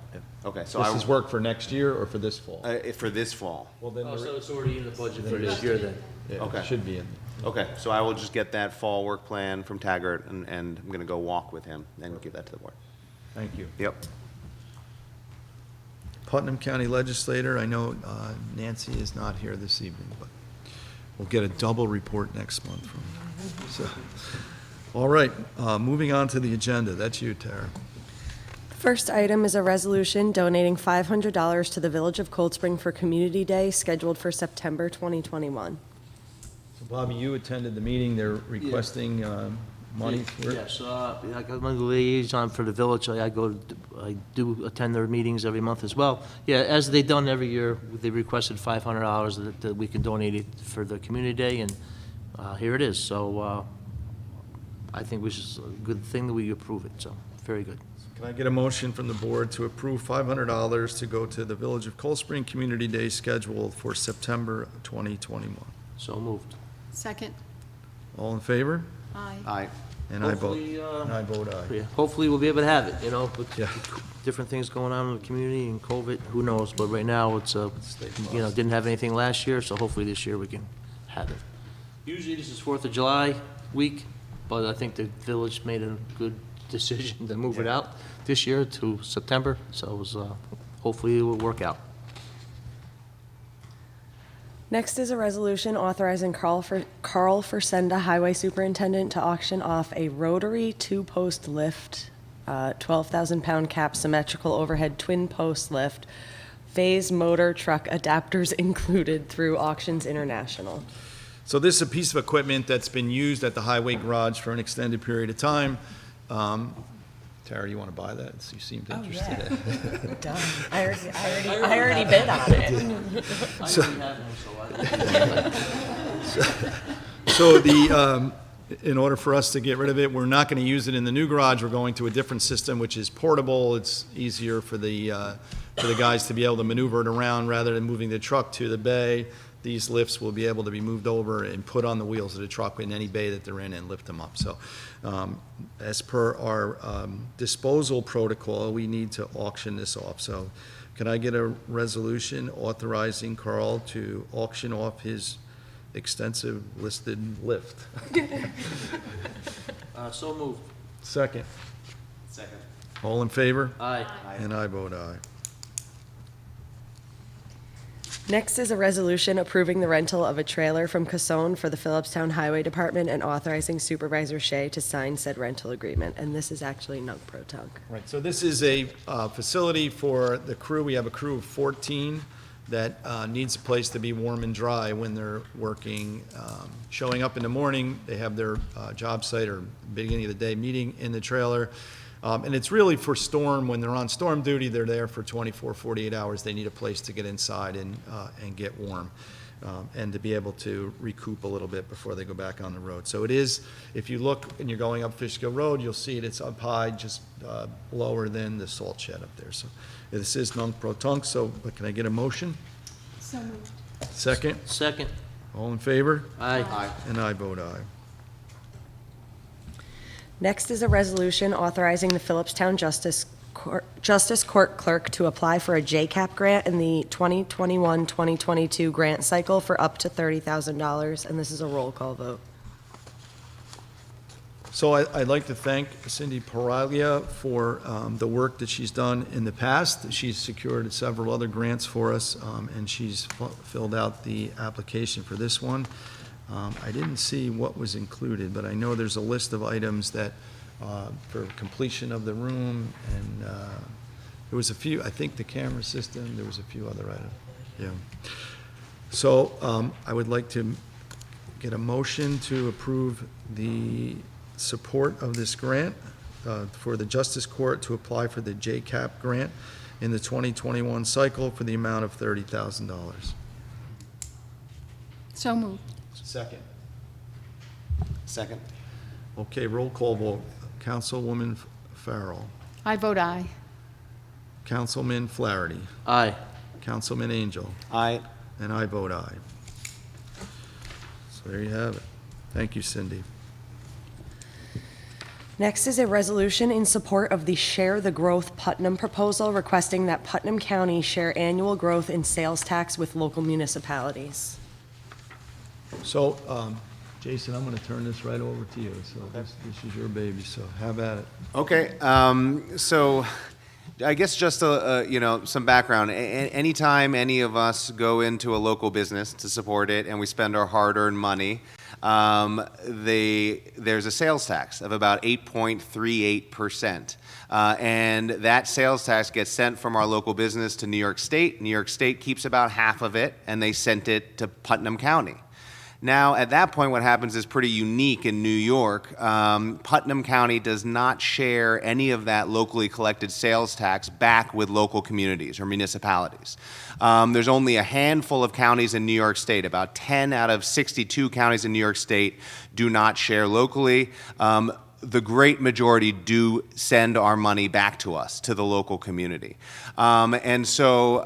Okay. So This is work for next year or for this fall? for this fall. Well, then, Oh, so it's already in the budget for this year then? yeah, Okay. it should be in. Okay. So I will just get that fall work plan from Taggart, and I'm going to go walk with him and give that to the board. Thank you. Yep. Putnam County Legislator, I know Nancy is not here this evening, but we'll get a double report next month from her. So, all right, moving on to the agenda. That's you, Tara. First item is a resolution donating $500 to the Village of Cold Spring for Community Day scheduled for September 2021. So Bobby, you attended the meeting. They're requesting money for it? Yes, I'm the liaison for the village. I do attend their meetings every month as well. Yeah, as they've done every year, they requested $500 that we can donate it for the community day, and here it is. So I think which is a good thing that we approve it, so very good. Can I get a motion from the board to approve $500 to go to the Village of Cold Spring Community Day scheduled for September 2021? So moved. Second. All in favor? Aye. Aye. And I vote, Hopefully, and I vote aye. yeah, hopefully we'll be able to have it, with Yeah. different things going on in the community and COVID, who knows? But right now, it's, didn't have anything last year, so hopefully this year we can have it. Usually this is 4th of July week, but I think the village made a good decision to move it out this year to September, so it was, hopefully it will work out. Next is a resolution authorizing Carl Forsenda, Highway Superintendent, to auction off a rotary two-post lift, 12,000-pound cap symmetrical overhead twin-post lift, phase motor truck adapters included through Auctions International. So this is a piece of equipment that's been used at the highway garage for an extended period of time. Tara, you want to buy that? You seemed interested in it. Done. I already bid on it. So in order for us to get rid of it, we're not going to use it in the new garage. We're going to a different system, which is portable. It's easier for the guys to be able to maneuver it around rather than moving the truck to the bay. These lifts will be able to be moved over and put on the wheels of the truck in any bay that they're in and lift them up. So as per our disposal protocol, we need to auction this off. So can I get a resolution authorizing Carl to auction off his extensive listed lift? So moved. Second. Second. All in favor? Aye. And I vote aye. Next is a resolution approving the rental of a trailer from Casone for the Phillipstown Highway Department and authorizing Supervisor Shea to sign said rental agreement. And this is actually Nunk Pro Tunk. Right, so this is a facility for the crew. We have a crew of 14 that needs a place to be warm and dry when they're working. Showing up in the morning, they have their job site or beginning of the day meeting in the trailer. And it's really for storm. When they're on storm duty, they're there for 24, 48 hours. They need a place to get inside and get warm. and to be able to recoup a little bit before they go back on the road. So it is, if you look and you're going up Fishkill Road, you'll see it's up high, just lower than the salt shed up there. So this is non-pro-tunc, so but can I get a motion? So moved. Second? Second. All in favor? Aye. And I vote aye. Next is a resolution authorizing the Phillipstown Justice Court Clerk to apply for a JCAP grant in the 2021-2022 grant cycle for up to $30,000, and this is a roll call vote. So I'd like to thank Cindy Paraglia for the work that she's done in the past. She's secured several other grants for us, and she's filled out the application for this one. I didn't see what was included, but I know there's a list of items that, for completion of the room, and there was a few, I think the camera system, there was a few other items, yeah. So I would like to get a motion to approve the support of this grant for the Justice Court to apply for the JCAP grant in the 2021 cycle for the amount of $30,000. So moved. Second. Second. Okay, roll call vote. Councilwoman Farrell. I vote aye. Councilman Flaherty. Aye. Councilman Angel. Aye. And I vote aye. So there you have it. Thank you, Cindy. Next is a resolution in support of the Share the Growth Putnam proposal, requesting that Putnam County share annual growth in sales tax with local municipalities. So, Jason, I'm going to turn this right over to you. So this is your baby, so have at it. Okay, so I guess just some background. Anytime any of us go into a local business to support it and we spend our hard-earned money, there's a sales tax of about 8.38%. And that sales tax gets sent from our local business to New York State. New York State keeps about half of it, and they sent it to Putnam County. Now, at that point, what happens is pretty unique in New York. Putnam County does not share any of that locally collected sales tax back with local communities or municipalities. There's only a handful of counties in New York State. About 10 out of 62 counties in New York State do not share locally. The great majority do send our money back to us, to the local community. And so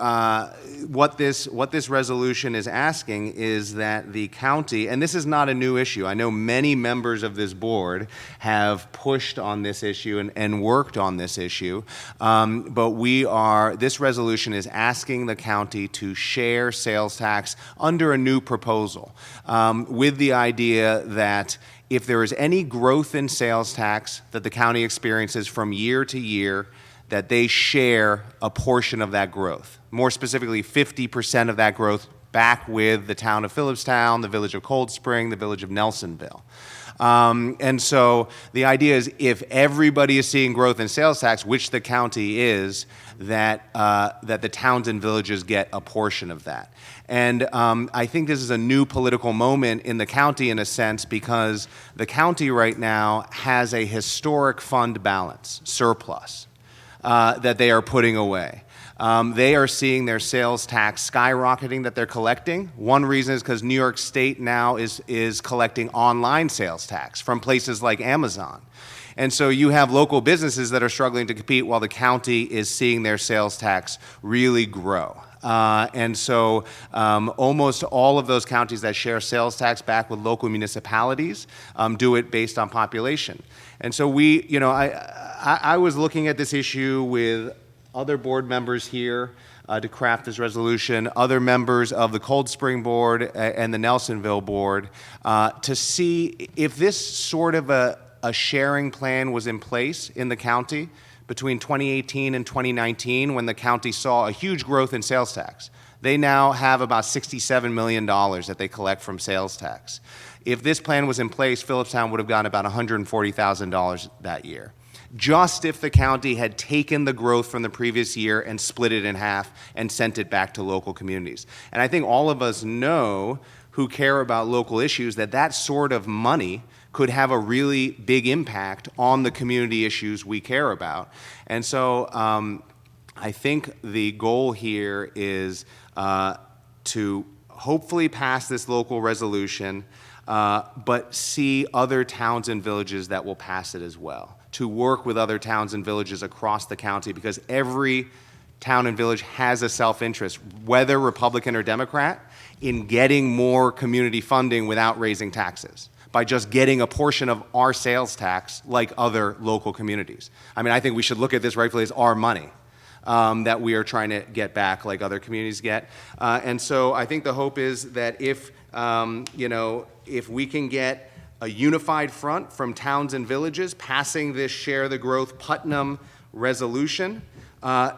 what this resolution is asking is that the county, and this is not a new issue. I know many members of this board have pushed on this issue and worked on this issue, but this resolution is asking the county to share sales tax under a new proposal, with the idea that if there is any growth in sales tax that the county experiences from year to year, that they share a portion of that growth. More specifically, 50% of that growth back with the town of Philipstown, the village of Cold Spring, the village of Nelsonville. And so the idea is if everybody is seeing growth in sales tax, which the county is, that the towns and villages get a portion of that. And I think this is a new political moment in the county in a sense because the county right now has a historic fund balance, surplus, that they are putting away. They are seeing their sales tax skyrocketing that they're collecting. One reason is because New York State now is collecting online sales tax from places like Amazon. And so you have local businesses that are struggling to compete while the county is seeing their sales tax really grow. And so almost all of those counties that share sales tax back with local municipalities do it based on population. And so I was looking at this issue with other board members here to craft this resolution, other members of the Cold Spring Board and the Nelsonville Board, to see if this sort of a sharing plan was in place in the county between 2018 and 2019 when the county saw a huge growth in sales tax. They now have about $67 million that they collect from sales tax. If this plan was in place, Phillipstown would have gotten about $140,000 that year. Just if the county had taken the growth from the previous year and split it in half and sent it back to local communities. And I think all of us know who care about local issues that sort of money could have a really big impact on the community issues we care about. And so I think the goal here is to hopefully pass this local resolution, but see other towns and villages that will pass it as well, to work with other towns and villages across the county, because every town and village has a self-interest, whether Republican or Democrat, in getting more community funding without raising taxes, by just getting a portion of our sales tax like other local communities. I mean, I think we should look at this rightfully as our money that we are trying to get back like other communities get. And so I think the hope is that if, if we can get a unified front from towns and villages passing this Share the Growth Putnam resolution,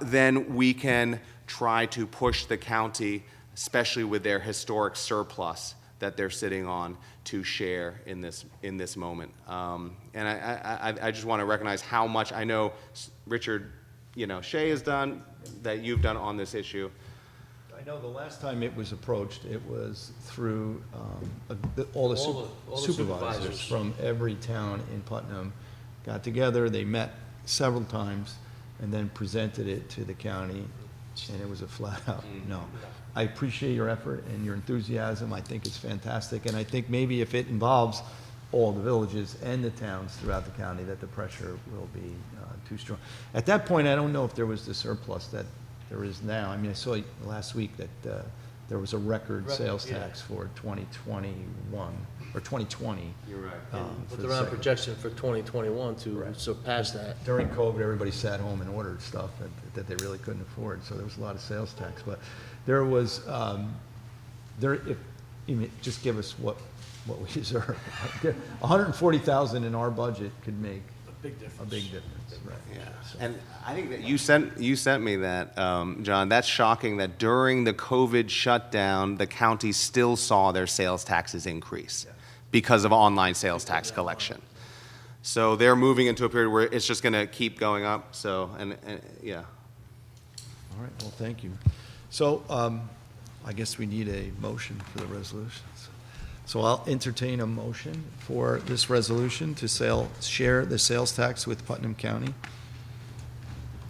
then we can try to push the county, especially with their historic surplus that they're sitting on, to share in this moment. And I just want to recognize how much I know Richard, Shay has done, that you've done on this issue. I know the last time it was approached, it was through all the supervisors supervisors from every town in Putnam got together. They met several times and then presented it to the county, and it was a flat-out no. I appreciate your effort and your enthusiasm. I think it's fantastic, and I think maybe if it involves all the villages and the towns throughout the county, that the pressure will be too strong. At that point, I don't know if there was the surplus that there is now. I mean, I saw last week that there was a record sales tax for 2021, or 2020. You're right. But they're on projection for 2021 to surpass that. During COVID, everybody sat home and ordered stuff that they really couldn't afford, so there was a lot of sales tax. But there was, just give us what we deserve. 140,000 in our budget could make a big difference. Right. Yeah. And I think that you sent me that, John. That's shocking that during the COVID shutdown, the county still saw their sales taxes increase because of online sales tax collection. So they're moving into a period where it's just going to keep going up. So, and yeah. All right, well, thank you. So I guess we need a motion for the resolutions. So I'll entertain a motion for this resolution to share the sales tax with Putnam County.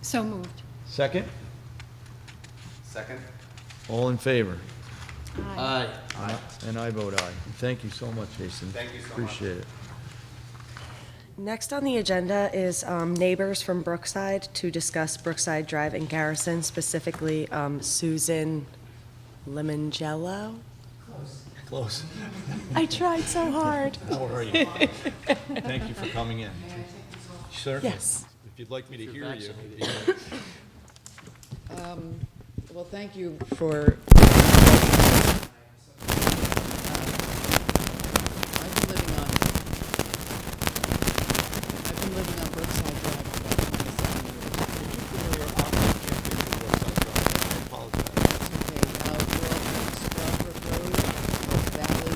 So moved. Second? Second. All in favor? Aye. And I vote aye. Thank you so much, Jason. Thank you so much. Appreciate it. Next on the agenda is neighbors from Brookside to discuss Brookside Drive in Garrison, specifically Susan Limongello. Close. I tried so hard. How are you? Thank you for coming in. Certainly. Yes. If you'd like me to hear you. Well, thank you for. I've been living on Brookside Drive for about 27 years. I apologize. Okay, we're off of Strawbrook Road, Valley.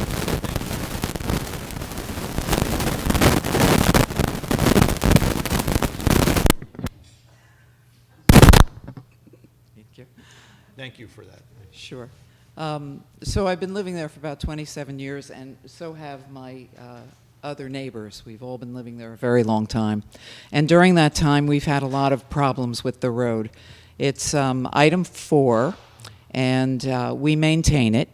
Thank you for that. Sure. So I've been living there for about 27 years, and so have my other neighbors. We've all been living there a very long time. And during that time, we've had a lot of problems with the road. It's item 4, and we maintain it.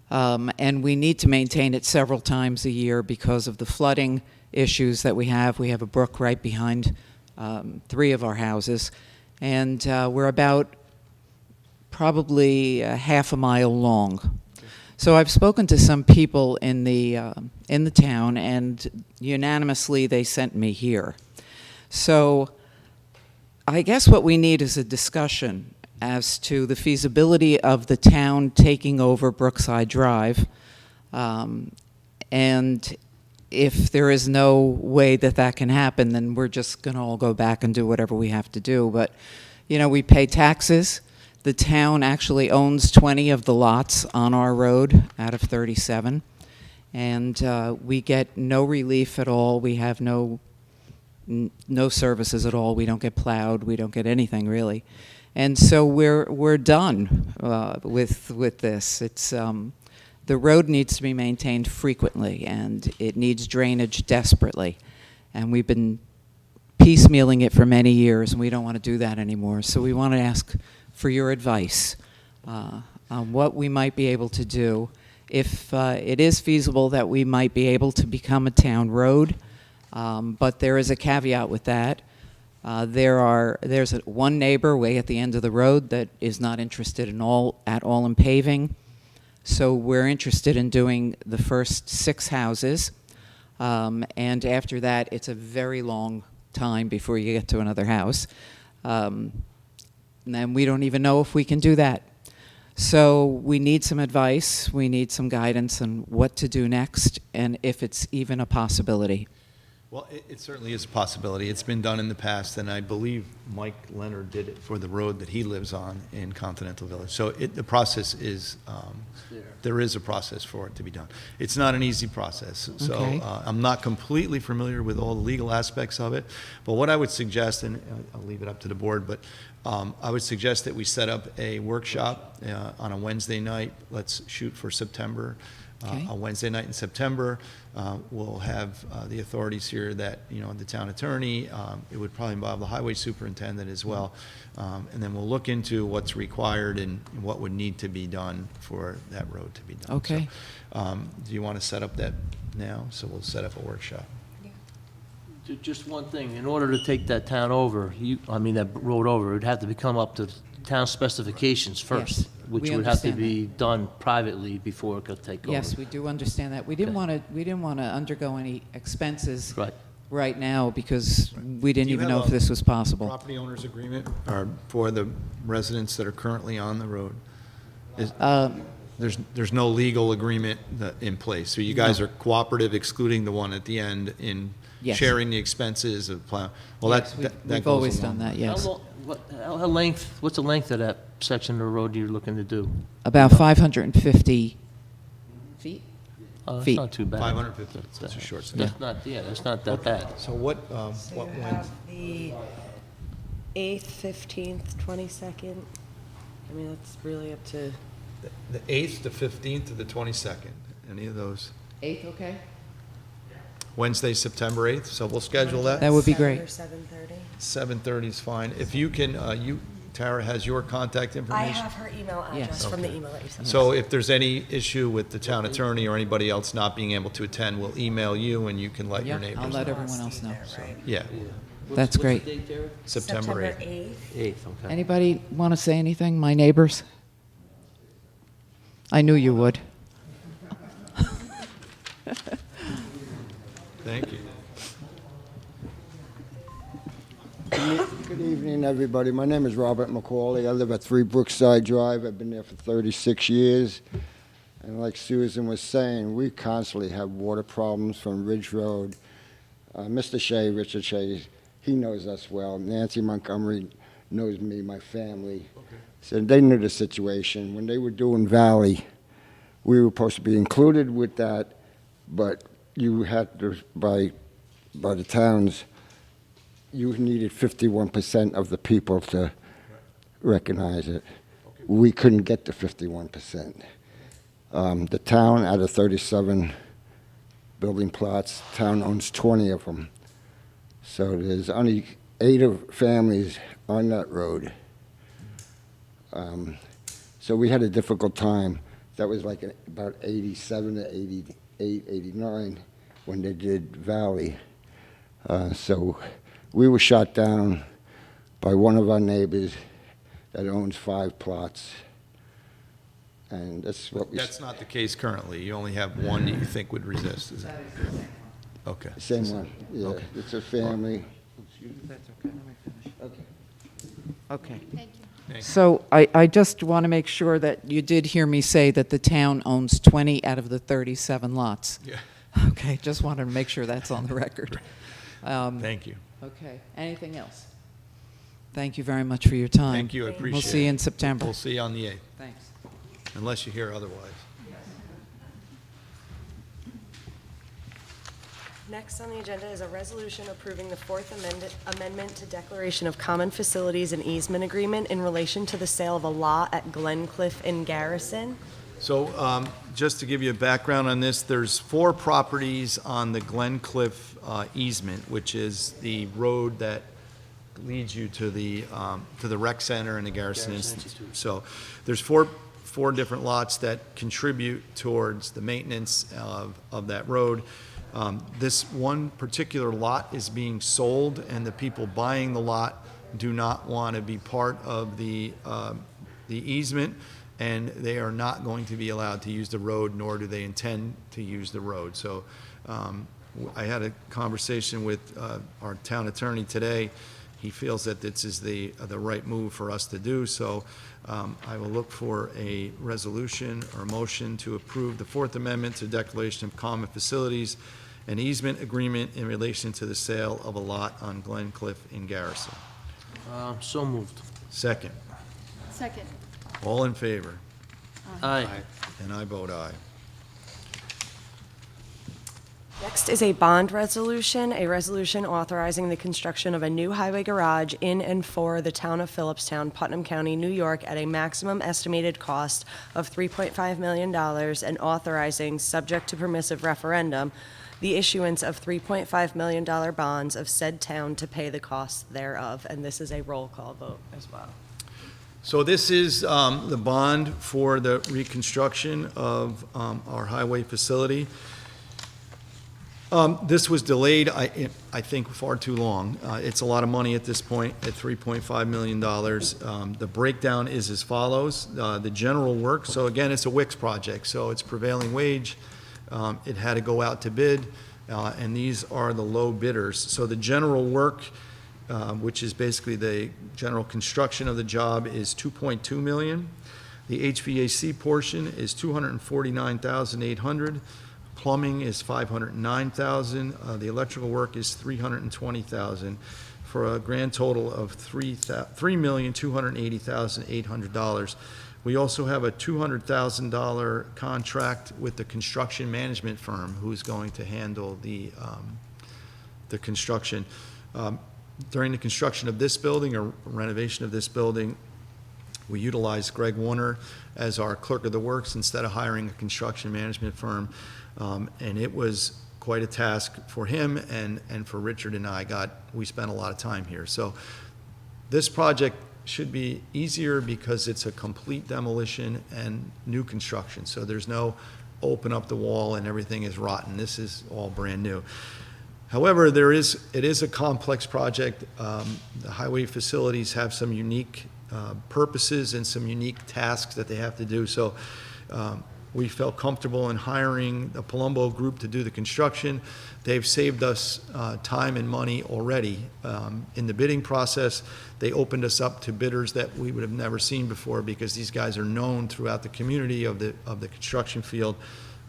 And we need to maintain it several times a year because of the flooding issues that we have. We have a brook right behind 3 of our houses, and we're about probably half a mile long. So I've spoken to some people in the town, and unanimously they sent me here. So I guess what we need is a discussion as to the feasibility of the town taking over Brookside Drive, and if there is no way that can happen, then we're just going to all go back and do whatever we have to do. But, we pay taxes. The town actually owns 20 of the lots on our road out of 37, and we get no relief at all. We have no services at all. We don't get plowed. We don't get anything really, and so we're done with this. It's the road needs to be maintained frequently, and it needs drainage desperately, and we've been piecemealing it for many years, and we don't want to do that anymore. So we want to ask for your advice what we might be able to do. If it is feasible that we might be able to become a town road, but there is a caveat with that. There's one neighbor way at the end of the road that is not interested at all in paving. So we're interested in doing the first 6 houses, and after that, it's a very long time before you get to another house. And then we don't even know if we can do that. So we need some advice, we need some guidance on what to do next, and if it's even a possibility. Well, it certainly is a possibility. It's been done in the past, and I believe Mike Leonard did it for the road that he lives on in Continental Village. So the process is, there is a process for it to be done. It's not an easy process, so Okay. I'm not completely familiar with all the legal aspects of it, but what I would suggest, and I'll leave it up to the board, but I would suggest that we set up a workshop on a Wednesday night. Let's shoot for September. Okay. On Wednesday night in September, we'll have the authorities here that, the town attorney, it would probably involve the highway superintendent as well, and then we'll look into what's required and what would need to be done for that road to be done. Okay. So, do you want to set up that now? So we'll set up a workshop. Just one thing, in order to take that town over, that road over, it would have to come up to town specifications first, Yes, which we would have to understand be done privately before it could take over. Yes, we do understand that. We didn't Okay. want to undergo any expenses Right. right now because we didn't Do you even have know if a this was possible. Property owners agreement for the residents that are currently on the road? There's no legal agreement in place, so you guys are cooperative, excluding the one at the end in Yes. sharing the expenses of plow. Well, Yes, that we've goes always a done long that, way. yes. What's the length of that section of the road you're looking to do? About 550 feet. Oh, that's Feet. not too bad. 550, that's a short section. That's not that bad. So what So you went, have the 8th, 15th, 22nd. I mean, that's really up to. the 8th, the 15th, or the 22nd? Any of those? 8th, okay? Wednesday, September 8th, so we'll schedule that. That would be 7 great. or 7:30. 7:30 is fine. If you can, Tara has your contact I information? have her email Yes. address from the Okay. email that you sent. So if there's any issue with the town attorney or anybody else not being able to attend, we'll email you and you can let your Yeah, neighbors I'll know. let everyone else know. Yeah, That's great. What's the date, Tara? September 8th. 8th. 8th, okay. Anybody want to say anything? My neighbors? I knew you would. Thank you. Good evening, everybody. My name is Robert McCauley. I live at 3 Brookside Drive. I've been there for 36 years. And like Susan was saying, we constantly have water problems from Ridge Road. Mr. Shea, Richard Shea, he knows us well. Nancy Montgomery knows me, my family. So they knew the situation. When they were doing Valley, we were supposed to be included with that, but you had to, by the towns, you needed 51% of the people to recognize it. We couldn't get to 51%. The town, out of 37 building plots, town owns 20 of them. So there's only 8 families on that road. So we had a difficult time. That was like about 87 to 88, 89 when they did Valley. So we were shot down by one of our neighbors that owns 5 plots. And that's what we... That's not the case currently. You only have one that you think would resist, is that? Okay. Same one, yeah. Okay. It's a family. That's okay. Let me finish. Okay. Thank you. So I just want to make sure that you did hear me say that the town owns 20 out of the 37 lots. Yeah. Okay, just wanted to make sure that's on the record. Thank you. Okay, anything else? Thank you very much for your time. Thank you, I appreciate it. We'll see you in September. We'll see you on the 8th, Thanks. unless you hear otherwise. Next on the agenda is a resolution approving the Fourth Amendment to Declaration of Common Facilities and Easement Agreement in relation to the sale of a lot at Glencliff in Garrison. So just to give you a background on this, there's 4 properties on the Glencliff easement, which is the road that leads you to the rec center and the Garrison Institute. So there's four 4 different lots that contribute towards the maintenance of that road. This one particular lot is being sold, and the people buying the lot do not want to be part of the easement, and they are not going to be allowed to use the road, nor do they intend to use the road. So I had a conversation with our town attorney today. He feels that this is the right move for us to do, so I will look for a resolution or motion to approve the Fourth Amendment to Declaration of Common Facilities, an easement agreement in relation to the sale of a lot on Glencliff in Garrison. So moved. Second. Second. All in favor? Aye. And I vote aye. Next is a bond resolution, a resolution authorizing the construction of a new highway garage in and for the town of Philipstown, Putnam County, New York, at a maximum estimated cost of $3.5 million, and authorizing, subject to permissive referendum, the issuance of $3.5 million bonds of said town to pay the costs thereof. And this is a roll call vote as well. So this is the bond for the reconstruction of our highway facility. This was delayed, I think, far too long. It's a lot of money at this point, at $3.5 million. The breakdown is as follows. The general work, so again, it's a WIX project, so it's prevailing wage. It had to go out to bid, and these are the low bidders. So the general work, which is basically the general construction of the job, is $2.2 million. The HVAC portion is $249,800. Plumbing is $509,000. The electrical work is $320,000, for a grand total of $3,280,800. We also have a $200,000 contract with the construction management firm who's going to handle the construction. During the construction of this building, or renovation of this building, we utilized Greg Warner as our clerk of the works instead of hiring a construction management firm. And it was quite a task for him and for Richard and I. We spent a lot of time here. So this project should be easier because it's a complete demolition and new construction. So there's no open up the wall and everything is rotten. This is all brand new. However, it is a complex project. The highway facilities have some unique purposes and some unique tasks that they have to do. So we felt comfortable in hiring the Palumbo group to do the construction. They've saved us time and money already. In the bidding process, they opened us up to bidders that we would have never seen before, because these guys are known throughout the community of the construction field.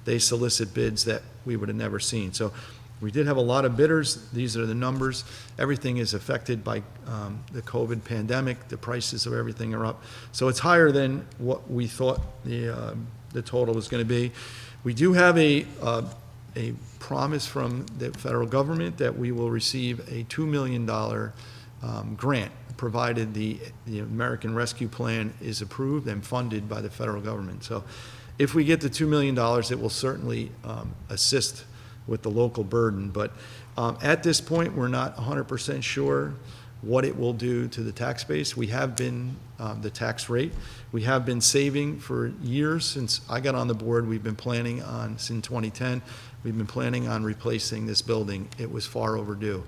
They solicit bids that we would have never seen. So we did have a lot of bidders. These are the numbers. Everything is affected by the COVID pandemic. The prices of everything are up. So it's higher than what we thought the total was going to be. We do have a promise from the federal government that we will receive a $2 million grant, provided the American Rescue Plan is approved and funded by the federal government. So if we get the $2 million, it will certainly assist with the local burden. But at this point, we're not 100% sure what it will do to the tax base. We have been, the tax rate, we have been saving for years. Since I got on the board, we've been planning on, since 2010, we've been planning on replacing this building. It was far overdue.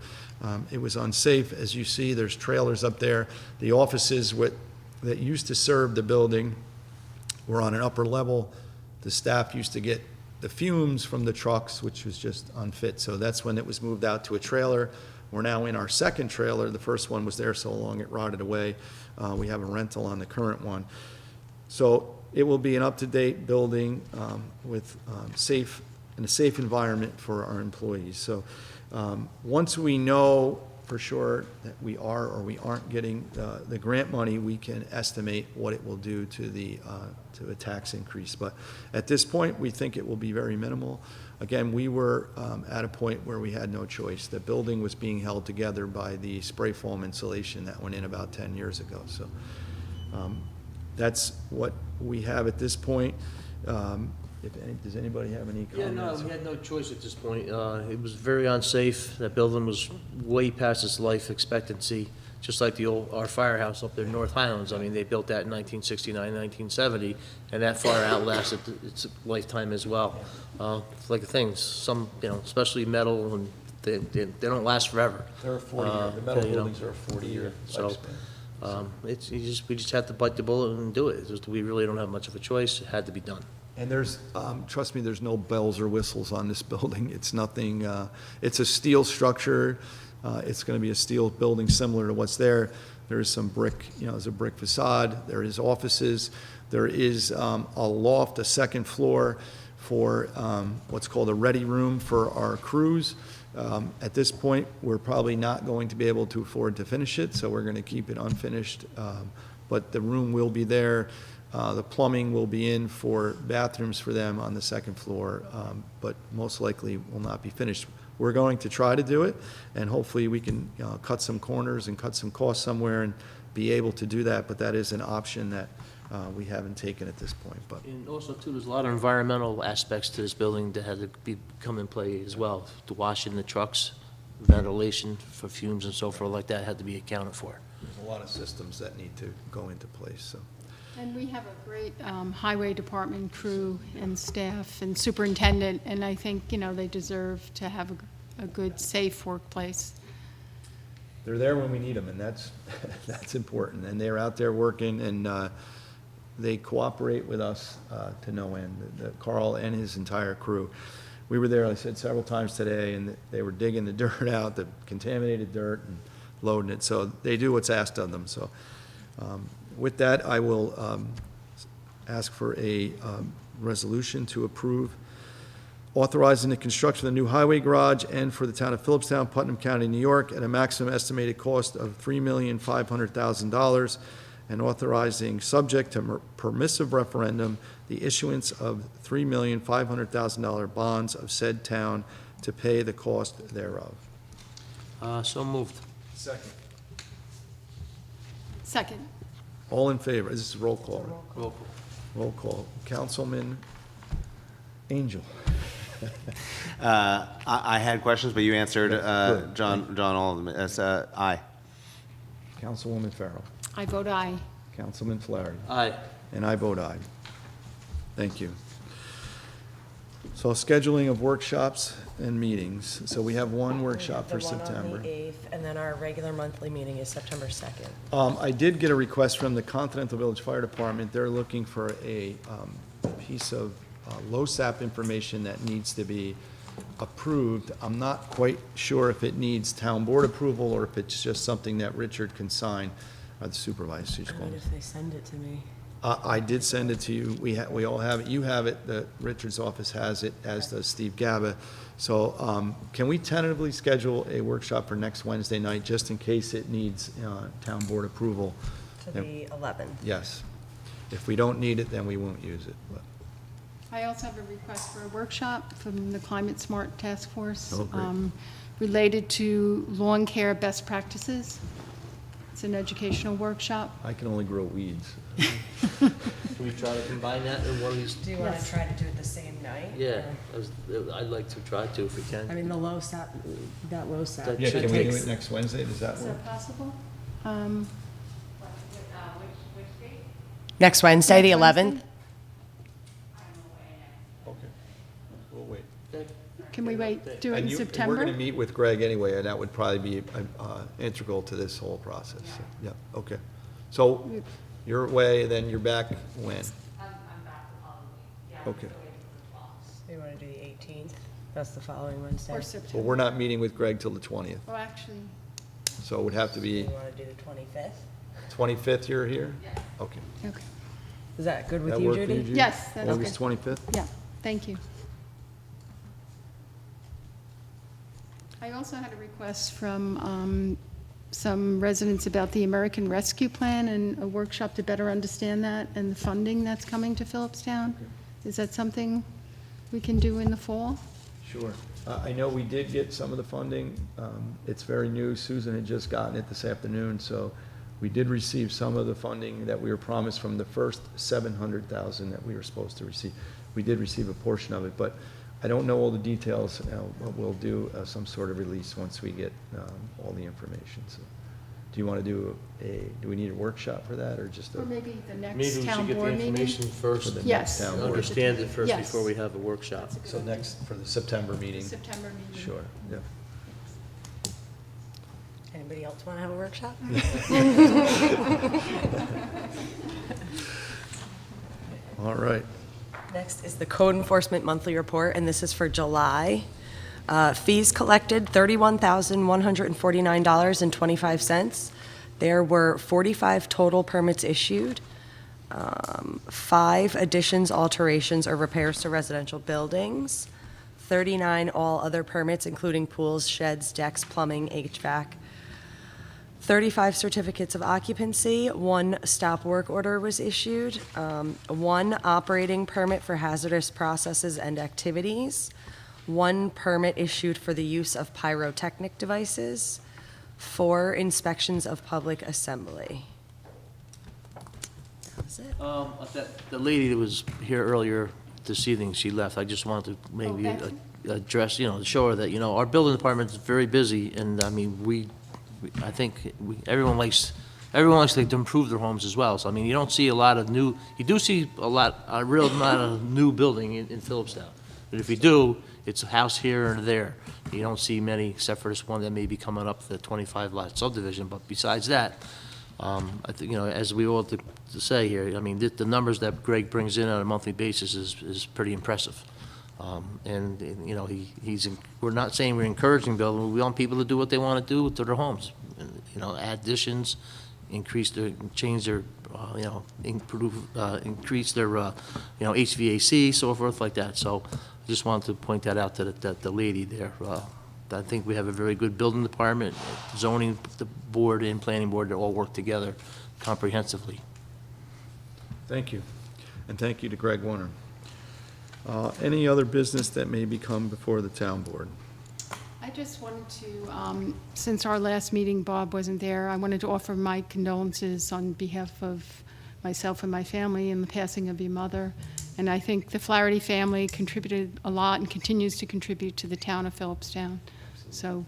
It was unsafe. As you see, there's trailers up there. The offices that used to serve the building were on an upper level. The staff used to get the fumes from the trucks, which was just unfit. So that's when it was moved out to a trailer. We're now in our second trailer. The first one was there so long it rotted away. We have a rental on the current one. So it will be an up-to-date building with a safe environment for our employees. So once we know for sure that we are or we aren't getting the grant money, we can estimate what it will do to a tax increase. But at this point, we think it will be very minimal. Again, we were at a point where we had no choice. The building was being held together by the spray foam insulation that went in about 10 years ago. So that's what we have at this point. Does anybody have any comments? Yeah, no, we had no choice at this point. It was very unsafe. That building was way past its life expectancy. just like our firehouse up there in North Highlands. I mean, they built that in 1969, 1970, and that fire outlasted its lifetime as well. It's like things, some, especially metal, and they don't last forever. They're a 40-year, the metal you know. buildings are a 40-year So, lifespan. we just have to bite the bullet and do it. We really don't have much of a choice. It had to be done. And there's, trust me, there's no bells or whistles on this building. It's nothing, it's a steel structure. It's going to be a steel building similar to what's there. There is some brick, there's a brick facade. There is offices. There is a loft, a second floor for what's called a ready room for our crews. At this point, we're probably not going to be able to afford to finish it, so we're going to keep it unfinished. But the room will be there. The plumbing will be in for bathrooms for them on the second floor, but most likely will not be finished. We're going to try to do it, and hopefully we can cut some corners and cut some costs somewhere and be able to do that, but that is an option that we haven't taken at this point. But And also, too, there's a lot of environmental aspects to this building that had to come in play as well. The washing the trucks, ventilation for fumes and so forth like that had to be accounted for. there's a lot of systems that need to go into place, so. And we have a great highway department crew and staff and superintendent, and I think, they deserve to have a good, safe workplace. They're there when we need them, and that's, that's important. And they're out there working, and they cooperate with us to no end, Carl and his entire crew. We were there, I said, several times today, and they were digging the dirt out, the contaminated dirt, and loading it. So they do what's asked of them. So with that, I will ask for a resolution to approve authorizing the construction of the new highway garage and for the town of Philipstown, Putnam County, New York, at a maximum estimated cost of $3,500,000, and authorizing, subject to permissive referendum, the issuance of $3,500,000 bonds of said town to pay the cost thereof. So moved. Second. Second. All in favor? This is roll call. Roll call. Roll call. Councilman Angel. I had questions, but you answered, Good. John, all of them. That's, aye. Councilwoman Farrell. I vote aye. Councilman Flaherty. Aye. And I vote aye. Thank you. So scheduling of workshops and meetings. So we have one workshop for September. The one on the 8th, and then our regular monthly meeting is September 2nd. I did get a request from the Continental Village Fire Department. They're looking for a piece of LoSAP information that needs to be approved. I'm not quite sure if it needs town board approval or if it's just something that Richard can sign, or the supervisor. I mean, if they send it to me. I did send it to you. We all have it. You have it. Richard's office has it, as does Steve Gaba. So can we tentatively schedule a workshop for next Wednesday night, just in case it needs town board approval? To the 11th. Yes. If we don't need it, then we won't use it. But I also have a request for a workshop from the Climate Smart Task Force. Oh, great. Related to lawn care best practices. It's an educational workshop. I can only grow weeds. Can we try to combine that in one of these? Do you want to try to do it the same night? Yeah, I'd like to try to if we I can. mean, the LoSAP, that LoSAP. Yeah, Can should we do take- it next Wednesday? Does that Is work? that possible? Next Wednesday, the 11th? Okay. We'll wait. Can we wait, do it in And we're September? going to meet with Greg anyway, and that would probably be integral to this whole process. So, yeah, okay. So you're away, then you're back when? I'm back the following week. Yeah, Okay. You want to do the 18th? That's the following Wednesday. Or Well, September? we're not meeting with Greg till the 20th, Oh, actually, so it would have to Do be you want to do the 25th? 25th you're here? Okay. okay. Is that good with That you, work for you, Judy? Judy? Yes, that's August good. 25th? Yeah, thank you. I also had a request from some residents about the American Rescue Plan and a workshop to better understand that and the funding that's coming to Phillipstown. Is that something we can do in the fall? Sure. I know we did get some of the funding. It's very new. Susan had just gotten it this afternoon, so we did receive some of the funding that we were promised from the first $700,000 that we were supposed to receive. We did receive a portion of it, but I don't know all the details. But we'll do some sort of release once we get all the information. So, you want to do do we need a workshop for that, or just a? Or maybe the Maybe next we should town get the board meeting? information first, For the Yes. next town and board. understand it first Yes. before we have a workshop. So next, for the September meeting? September meeting. Sure, yeah. Anybody else want to have a workshop? All right. Next is the Code Enforcement Monthly Report, and this is for July. Fees collected, $31,149.25. There were 45 total permits issued, 5 additions, alterations, or repairs to residential buildings, 39 all other permits, including pools, sheds, decks, plumbing, HVAC, 35 certificates of occupancy, 1 stop work order was issued, 1 operating permit for hazardous processes and activities, 1 permit issued for the use of pyrotechnic devices, 4 inspections of public assembly. That was it. The lady that was here earlier this evening, she left. I just wanted to maybe Okay. address, show her that, our building department is very busy, and I mean, I think everyone likes to improve their homes as well. So, I mean, you don't see a lot of you do see a real amount of new building in Phillipstown. But if you do, it's a house here and there. You don't see many, except for this one that may be coming up, the 25 lot subdivision. But besides that, I think, as we all to say here, I mean, the numbers that Greg brings in on a monthly basis is pretty impressive. We're not saying we're encouraging building, we want people to do what they want to do to their homes. Add additions, increase their, change their, improve, increase their, HVAC, so forth like that. So I just wanted to point that out to the lady there. I think we have a very good building department, zoning the board and planning board, they all work together comprehensively. Thank you. And thank you to Greg Warner. Any other business that may become before the town board? I just wanted to, since our last meeting, Bob wasn't there, I wanted to offer my condolences on behalf of myself and my family in the passing of your mother. And I think the Flaherty family contributed a lot and continues to contribute to the town of Phillipstown. So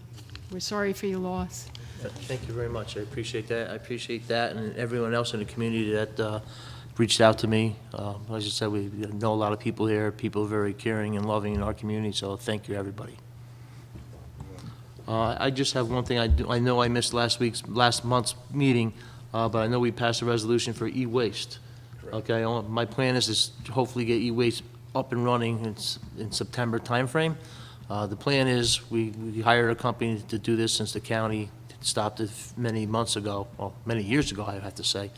we're sorry for your loss. Thank you very much. I appreciate that. I appreciate that and everyone else in the community that reached out to me. As I said, we know a lot of people here, people very caring and loving in our community, so thank you, everybody. I just have one thing. I know I missed last month's meeting, but I know we passed a resolution for e-waste. Okay, my plan is to hopefully get e-waste up and running in September timeframe. The plan is we hired a company to do this since the county stopped it many months ago, well, many years ago, I have to say.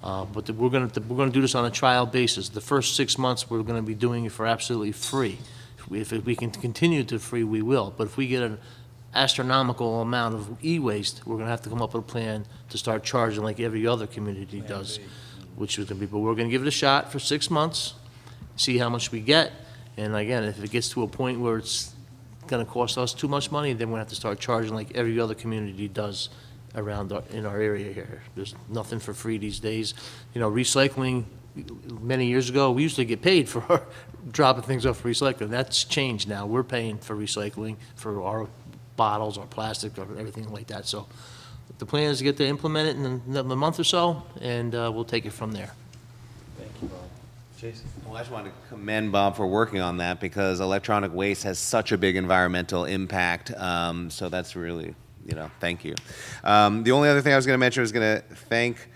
But we're going to do this on a trial basis. The first 6 months, we're going to be doing it for absolutely free. If we can continue to free, we will. But if we get an astronomical amount of e-waste, we're going to have to come up with a plan to start charging like every other community does, which is going to be. But we're going to give it a shot for 6 months, see how much we get. And again, if it gets to a point where it's going to cost us too much money, then we're going to have to start charging like every other community does around in our area here. There's nothing for free these days. Recycling, many years ago, we used to get paid for dropping things off for recycling. That's changed now. We're paying for recycling for our bottles, our plastic, or everything like that. So the plan is to get to implement it in a month or so, and we'll take it from there. Thank you, Bob. Jason? Well, I just wanted to commend Bob for working on that because electronic waste has such a big environmental impact. So that's really, thank you. The only other thing I was going to mention was going to thank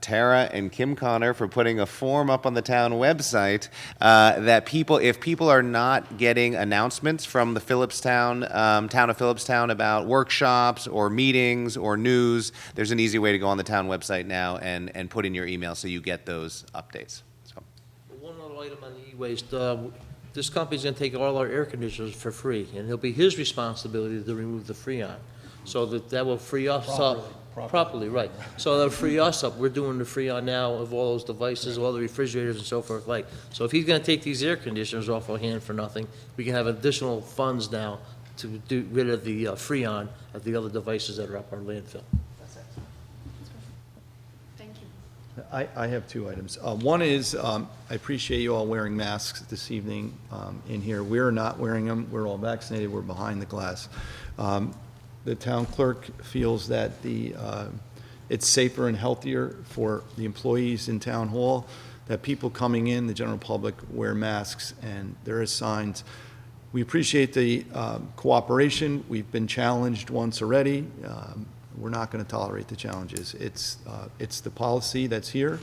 Tara and Kim Connor for putting a form up on the town website that if people are not getting announcements from the Phillipstown, town of Phillipstown about workshops or meetings or news, there's an easy way to go on the town website now and put in your email so you get those updates. So. One other item on the e-waste. This company's going to take all our air conditioners for free, and it'll be his responsibility to remove the Freon. So that will free us up. Properly, right. So that'll free us up. We're doing the Freon now of all those devices, all the refrigerators and so forth. So if he's going to take these air conditioners off our hand for nothing, we can have additional funds now to do rid of the Freon of the other devices that are up our landfill. Thank you. I have 2 items. One is, I appreciate you all wearing masks this evening in here. We're not wearing them. We're all vaccinated. We're behind the glass. the town clerk feels that it's safer and healthier for the employees in town hall, that people coming in, the general public, wear masks, and there is signs. We appreciate the cooperation. We've been challenged once already. We're not going to tolerate the challenges. It's the policy that's here,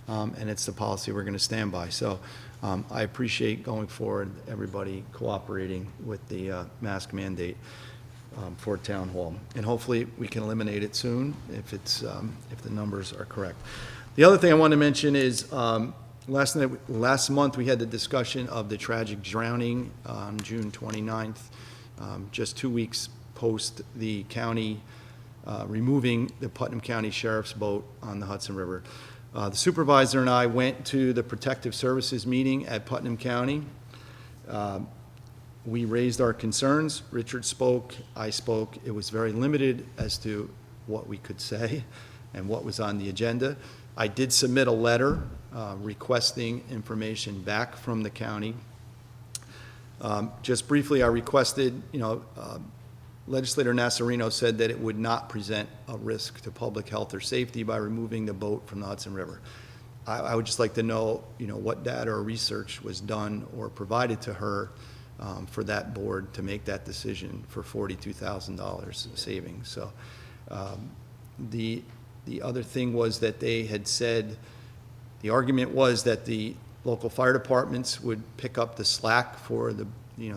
and it's the policy we're going to stand by. So I appreciate going forward, everybody cooperating with the mask mandate for town hall. And hopefully we can eliminate it soon if the numbers are correct. The other thing I want to mention is last month we had the discussion of the tragic drowning on June 29th, just 2 weeks post the county removing the Putnam County Sheriff's boat on the Hudson River. The supervisor and I went to the Protective Services meeting at Putnam County. We raised our concerns. Richard spoke, I spoke. It was very limited as to what we could say and what was on the agenda. I did submit a letter requesting information back from the county. Just briefly, I requested, Legislator Nassarino said that it would not present a risk to public health or safety by removing the boat from the Hudson River. I would just like to know, what data or research was done or provided to her for that board to make that decision for $42,000 savings. So the other thing was that they had said, the argument was that the local fire departments would pick up the slack for the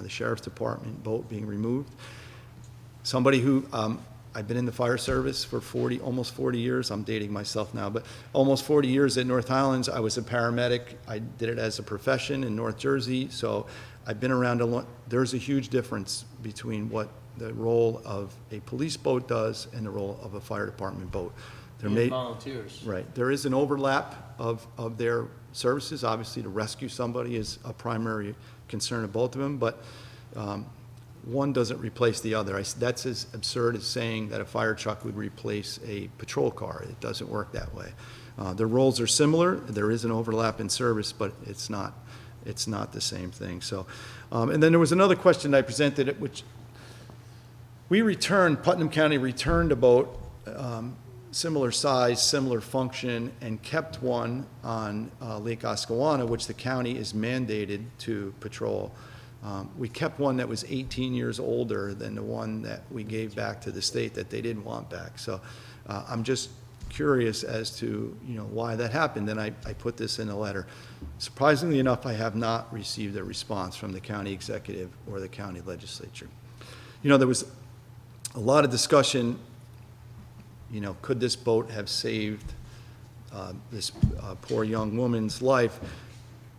sheriff's department boat being removed. Somebody who, I've been in the fire service for almost 40 years. I'm dating myself now, but almost 40 years at North Highlands. I was a paramedic. I did it as a profession in North Jersey. So I've been around a lot. There's a huge difference between what the role of a police boat does and the role of a fire department boat. And volunteers. Right. There is an overlap of their services. Obviously, to rescue somebody is a primary concern of both of them, but one doesn't replace the other. That's as absurd as saying that a fire truck would replace a patrol car. It doesn't work that way. Their roles are similar. There is an overlap in service, but it's not the same thing. So, and then there was another question I presented, which Putnam County returned a boat, similar size, similar function, and kept one on Lake Oscawana, which the county is mandated to patrol. We kept one that was 18 years older than the one that we gave back to the state that they didn't want back. So I'm just curious as to why that happened, and I put this in a letter. Surprisingly enough, I have not received a response from the county executive or the county legislature. There was a lot of discussion, could this boat have saved this poor young woman's life?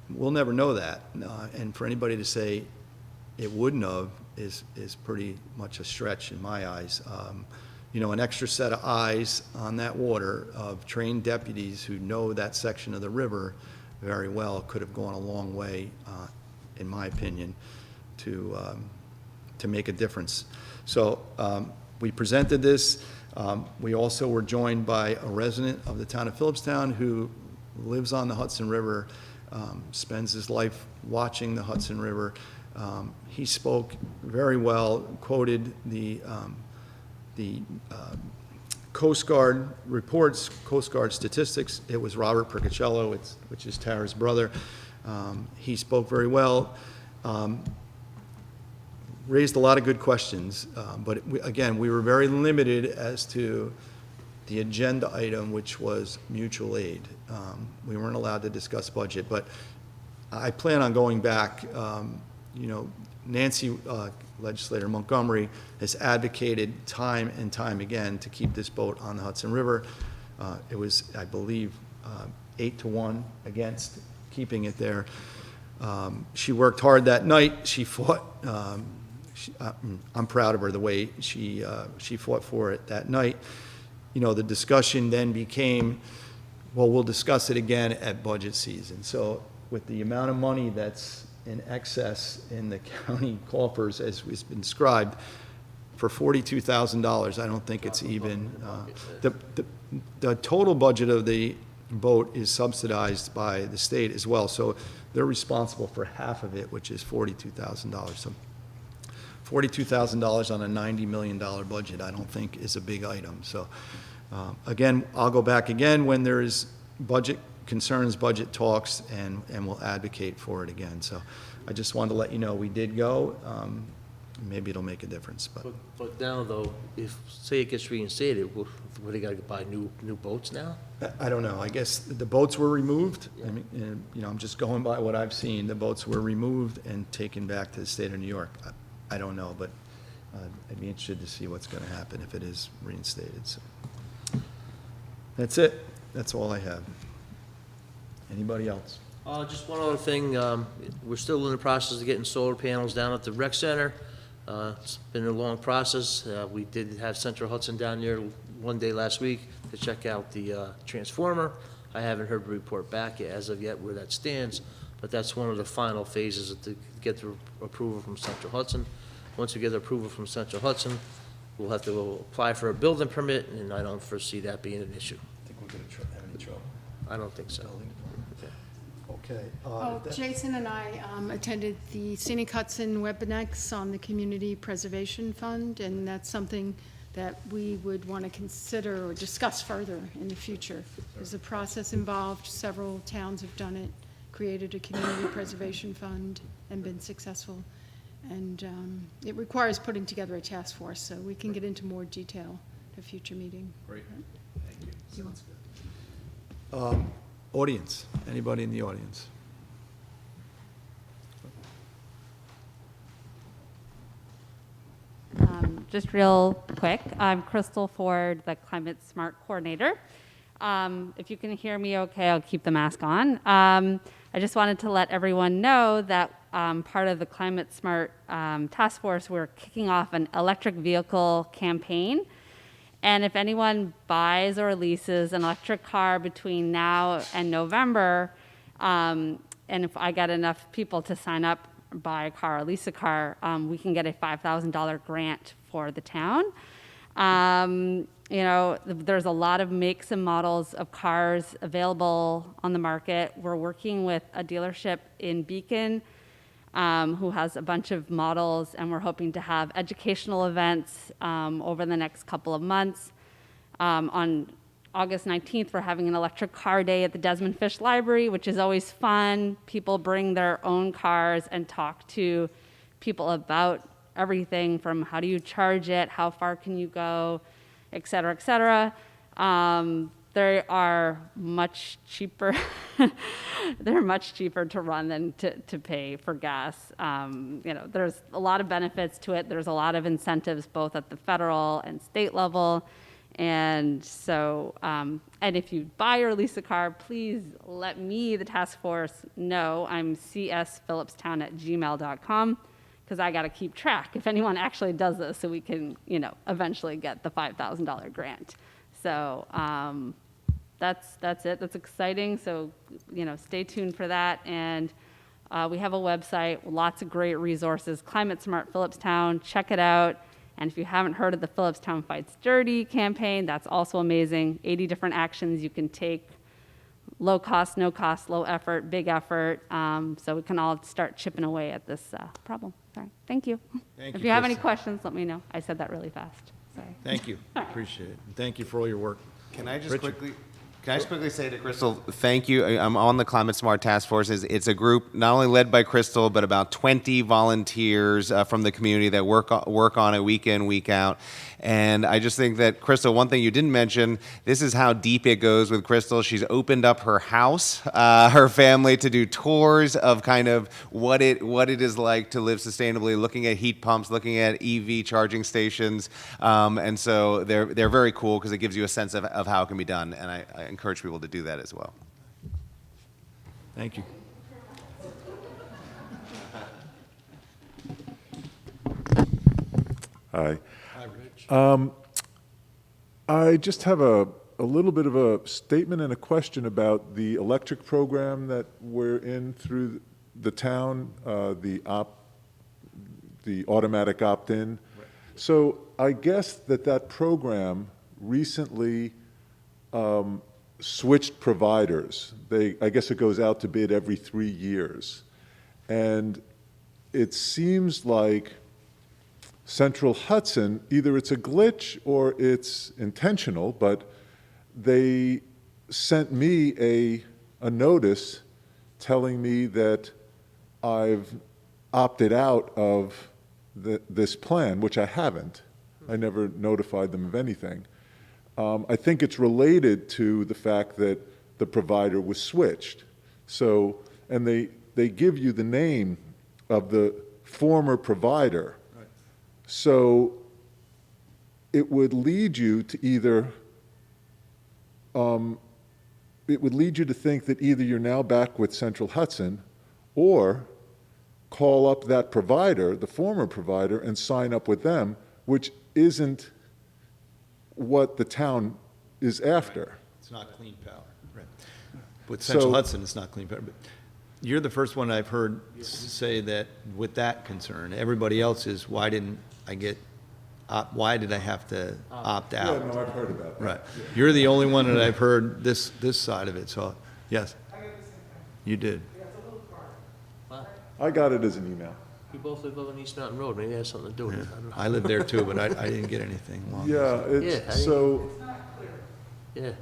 We'll never know that, and for anybody to say it wouldn't have is pretty much a stretch in my eyes. An extra set of eyes on that water of trained deputies who know that section of the river very well could have gone a long way, in my opinion, to make a difference. So we presented this. We also were joined by a resident of the town of Phillipstown who lives on the Hudson River, spends his life watching the Hudson River. He spoke very well, quoted the Coast Guard reports, Coast Guard statistics. It was Robert Percocello, which is Tara's brother. He spoke very well, raised a lot of good questions, but again, we were very limited as to the agenda item, which was mutual aid. We weren't allowed to discuss budget, but I plan on going back. Nancy, Legislator Montgomery, has advocated time and time again to keep this boat on the Hudson River. It was, I believe, 8-1 against keeping it there. She worked hard that night. She fought. I'm proud of her, the way she fought for it that night. The discussion then became, well, we'll discuss it again at budget season. So with the amount of money that's in excess in the county coffers, as has been described, for $42,000, I don't think it's even, the total budget of the boat is subsidized by the state as well. So they're responsible for half of it, which is $42,000. So $42,000 on a $90 million budget, I don't think is a big item. So, again, I'll go back again when there is budget concerns, budget talks, and we'll advocate for it again. So I just wanted to let you know we did go. Maybe it'll make a difference, but But now, though, if, say it gets reinstated, what, they gotta buy new boats now? I don't know. I guess the boats were removed. I mean, and, you know, I'm just going by what I've seen. The boats were removed and taken back to the state of New York. I don't know, but I'd be interested to see what's going to happen if it is reinstated. So that's it. That's all I have. Anybody else? Just one other thing, we're still in the process of getting solar panels down at the rec center. It's been a long process. We did have Central Hudson down there one day last week to check out the transformer. I haven't heard a report back as of yet where that stands, but that's one of the final phases to get the approval from Central Hudson. Once we get the approval from Central Hudson, we'll have to apply for a building permit, and I don't foresee that being an issue. I think we're going to have any trouble. I don't think so. Okay. Jason and I attended the Scenic Hudson WebEx on the Community Preservation Fund, and that's something that we would want to consider or discuss further in the future. There's a process involved. Several towns have done it, created a community preservation fund and been successful. And it requires putting together a task force, so we can get into more detail at a future meeting. Great. Thank you. Sounds good. Audience, anybody in the audience? Just real quick, I'm Crystal Ford, the Climate Smart Coordinator. If you can hear me okay, I'll keep the mask on. I just wanted to let everyone know that part of the Climate Smart Task Force, we're kicking off an electric vehicle campaign. And if anyone buys or leases an electric car between now and November, and if I get enough people to sign up, buy a car or lease a car, we can get a $5,000 grant for the town. You know, there's a lot of makes and models of cars available on the market. We're working with a dealership in Beacon who has a bunch of models, and we're hoping to have educational events over the next couple of months. On August 19th, we're having an electric car day at the Desmond Fish Library, which is always fun. People bring their own cars and talk to people about everything from how do you charge it, how far can you go, et cetera, et cetera. They are much cheaper. They're much cheaper to run than to pay for gas. You know, there's a lot of benefits to it. There's a lot of incentives both at the federal and state level. And so, and if you buy or lease a car, please let me, the task force, know. I'm csphillipstown@gmail.com, because I got to keep track if anyone actually does this, so we can, you know, eventually get the $5,000 grant. So that's it. That's exciting. So, you know, stay tuned for that. And we have a website, lots of great resources, Climate Smart Phillipstown. Check it out. And if you haven't heard of the Phillipstown Fights Dirty campaign, that's also amazing. 80 different actions you can take. Low cost, no cost, low effort, big effort. So we can all start chipping away at this problem. Sorry. Thank you. Thank If you, you have any Kristen. questions, let me know. I said that really fast. Sorry. Thank you. Appreciate it. And thank you for all your work. Can I just Richard. quickly say to Crystal, thank you. I'm on the Climate Smart Task Force. It's a group not only led by Crystal, but about 20 volunteers from the community that work on it week in, week out. And I just think that, Crystal, one thing you didn't mention, this is how deep it goes with Crystal. She's opened up her house, her family, to do tours of kind of what it is like to live sustainably, looking at heat pumps, looking at EV charging stations. And so they're very cool because it gives you a sense of how it can be done. And I encourage people to do that as well. Thank you. Hi. I just have a little bit of a statement and a question about the electric program that we're in through the town, the automatic opt-in. So I guess that program recently switched providers. I guess it goes out to bid every 3 years. And it seems like Central Hudson, either it's a glitch or it's intentional, but they sent me a notice telling me that I've opted out of this plan, which I haven't. I never notified them of anything. I think it's related to the fact that the provider was switched. So, and they give you the name of the former provider. Right. So it would lead you to either, it would lead you to think that either you're now back with Central Hudson or call up that provider, the former provider, and sign up with them, which isn't what the town is after. Right. It's not clean power. Right. With Central Hudson, it's not clean power. But you're the first one I've heard say that with that concern. Everybody else is, why did I have to opt out? Yeah, no, I've heard about that. Right. Yeah. You're the only one that I've heard this side of it. So, yes. You did. I got it as an email. We both live on East Mountain Road, maybe it has something to do with it. I don't know. I lived there too, but I didn't get anything. Yeah, it's so. Yeah.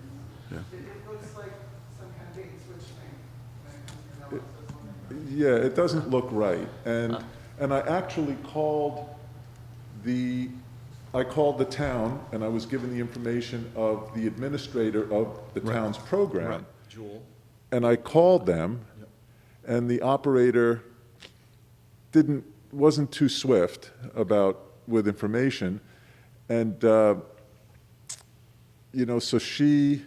Yeah. It looks like some kind of bait and switch thing when it comes to Yeah, it doesn't look right. And I actually called the town, and I was given the information of the administrator of the town's program. Right. Jewel. And I called them, and the operator wasn't too swift with information. And, so she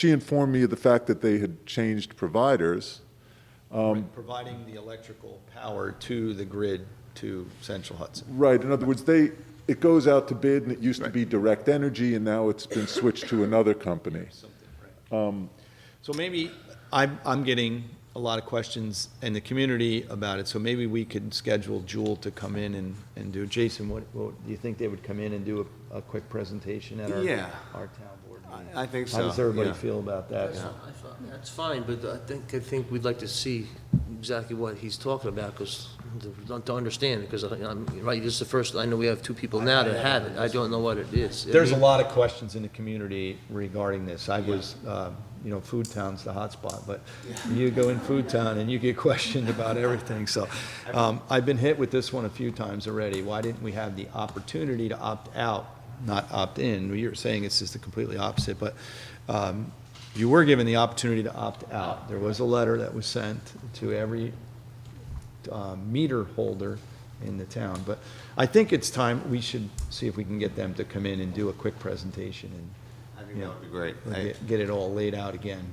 informed me of the fact that they had changed providers. Providing the electrical power to the grid to Central Hudson. Right. In other words, it goes out to bid, and it used to be Direct Energy, and now it's been switched to another company. So maybe I'm getting a lot of questions in the community about it, so maybe we could schedule Jewel to come in and do. Jason, what do you think they would come in and do a quick presentation at our town board meeting? I think so. How does everybody feel about that? That's fine, but I think we'd like to see exactly what he's talking about, because to understand it, because right, this is the first, I know we have two people now that have it. I don't know what it is. There's a lot of questions in the community regarding this. I was, Food Town's the hot spot, but you go in Food Town and you get questioned about everything. So I've been hit with this one a few times already. Why didn't we have the opportunity to opt out, not opt in? You're saying it's just the completely opposite, but you were given the opportunity to opt out. There was a letter that was sent to every meter holder in the town. But I think it's time we should see if we can get them to come in and do a quick presentation and I think that would be great. Get it all laid out again.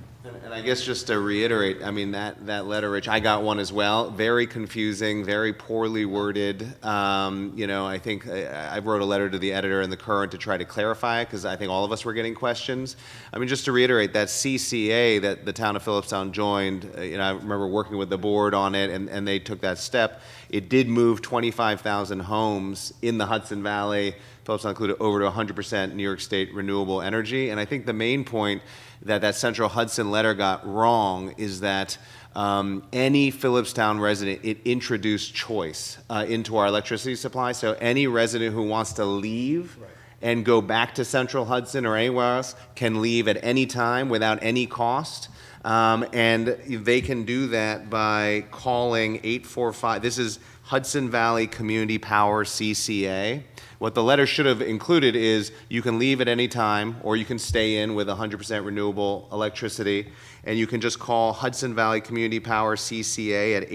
And I guess just to reiterate, I mean, that letter, Rich, I got one as well. Very confusing, very poorly worded. I think I wrote a letter to the editor in the Current to try to clarify it, because I think all of us were getting questions. I mean, just to reiterate, that CCA that the town of Phillipstown joined, I remember working with the board on it, and they took that step. It did move 25,000 homes in the Hudson Valley, Phillipstown included, over to 100% New York State renewable energy. And I think the main point that Central Hudson letter got wrong is that any Phillipstown resident, it introduced choice into our electricity supply. So any resident who wants to leave and go back to Central Hudson or anywhere else can leave at any time without any cost. And they can do that by calling 845. This is Hudson Valley Community Power CCA. What the letter should have included is you can leave at any time, or you can stay in with 100% renewable electricity, and you can just call Hudson Valley Community Power CCA at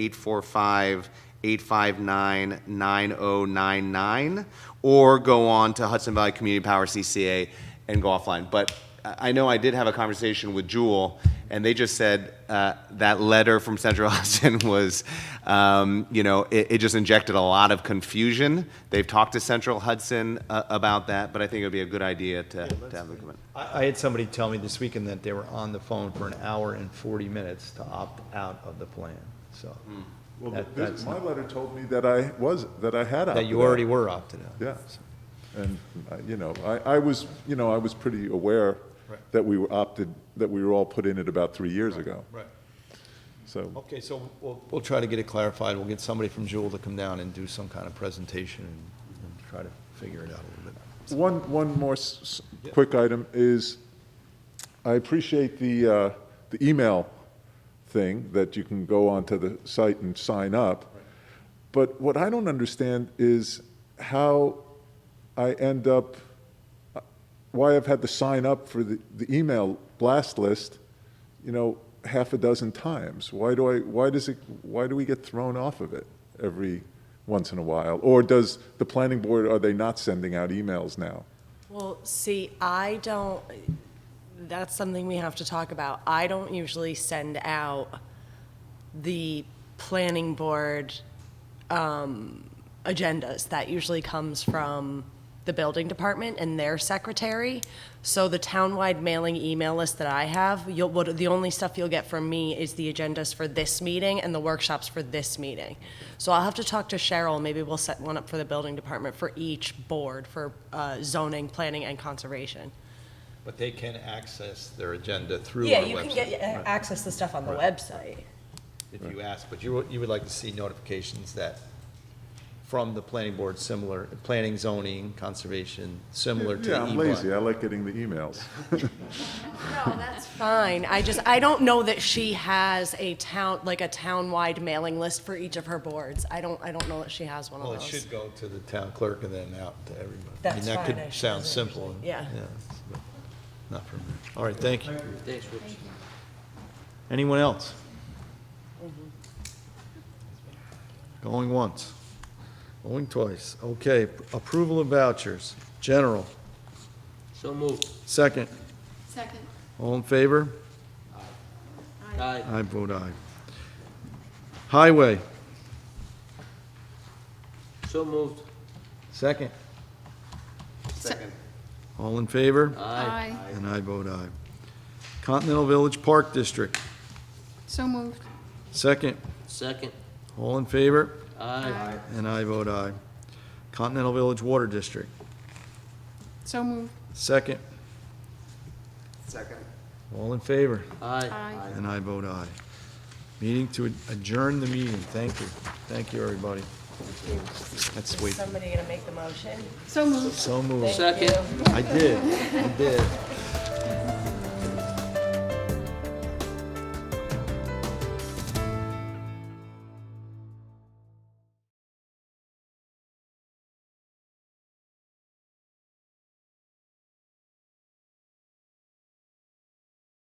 845-859-9099, or go on to Hudson Valley Community Power CCA and go offline. But I know I did have a conversation with Jewel, and they just said that letter from Central Hudson was, it just injected a lot of confusion. They've talked to Central Hudson about that, but I think it would be a good idea to have them come in. I had somebody tell me this weekend that they were on the phone for an hour and 40 minutes to opt out of the plan. So, well, my letter told me that I had opted out. That you already were opted out. Yeah, and I was pretty aware that we were all put in it about 3 years ago. Right. So. Okay, so we'll try to get it clarified. We'll get somebody from Jewel to come down and do some kind of presentation. try to figure it out a little bit. One more quick item is, I appreciate the email thing, that you can go onto the site and sign up. But what I don't understand is how I end up, why I've had to sign up for the email blast list, half a dozen times. Why do we get thrown off of it every once in a while? Or does the planning board, are they not sending out emails now? Well, see, that's something we have to talk about. I don't usually send out the planning board agendas. That usually comes from the building department and their secretary. So the townwide mailing email list that I have, the only stuff you'll get from me is the agendas for this meeting and the workshops for this meeting. So I'll have to talk to Cheryl. Maybe we'll set one up for the building department for each board for zoning, planning, and conservation. But they can access their agenda through our Yeah, website. you can get access to stuff on the website. If you ask, but you would like to see notifications that, from the planning board, similar, planning, zoning, conservation, similar to Yeah, I'm E-Block. lazy, I like getting the emails. No, that's fine. I don't know that she has a townwide mailing list for each of her boards. I don't know that she has one of Well, it those. should go to the town clerk and then out to everybody. That's That fine, I could should sound have simple. usually- yeah. but Not for me. All right, thank you. Thanks, Rich. Anyone else? Going once, going twice. Okay, approval of vouchers. General, So moved. second. Second. All in favor? Aye. I vote aye. Highway, So moved. second. Second. All in favor? Aye. And I vote aye. Continental Village Park District, So moved. second. Second. All in favor? Aye. And I vote aye. Continental Village Water District, So moved. second. Second. All in favor? Aye. Aye. And I vote aye. Meeting to adjourn the meeting. Thank you. Thank you, everybody. Let's wait. Somebody gonna make the motion? So moved. So moved. Thank Second. you. I did.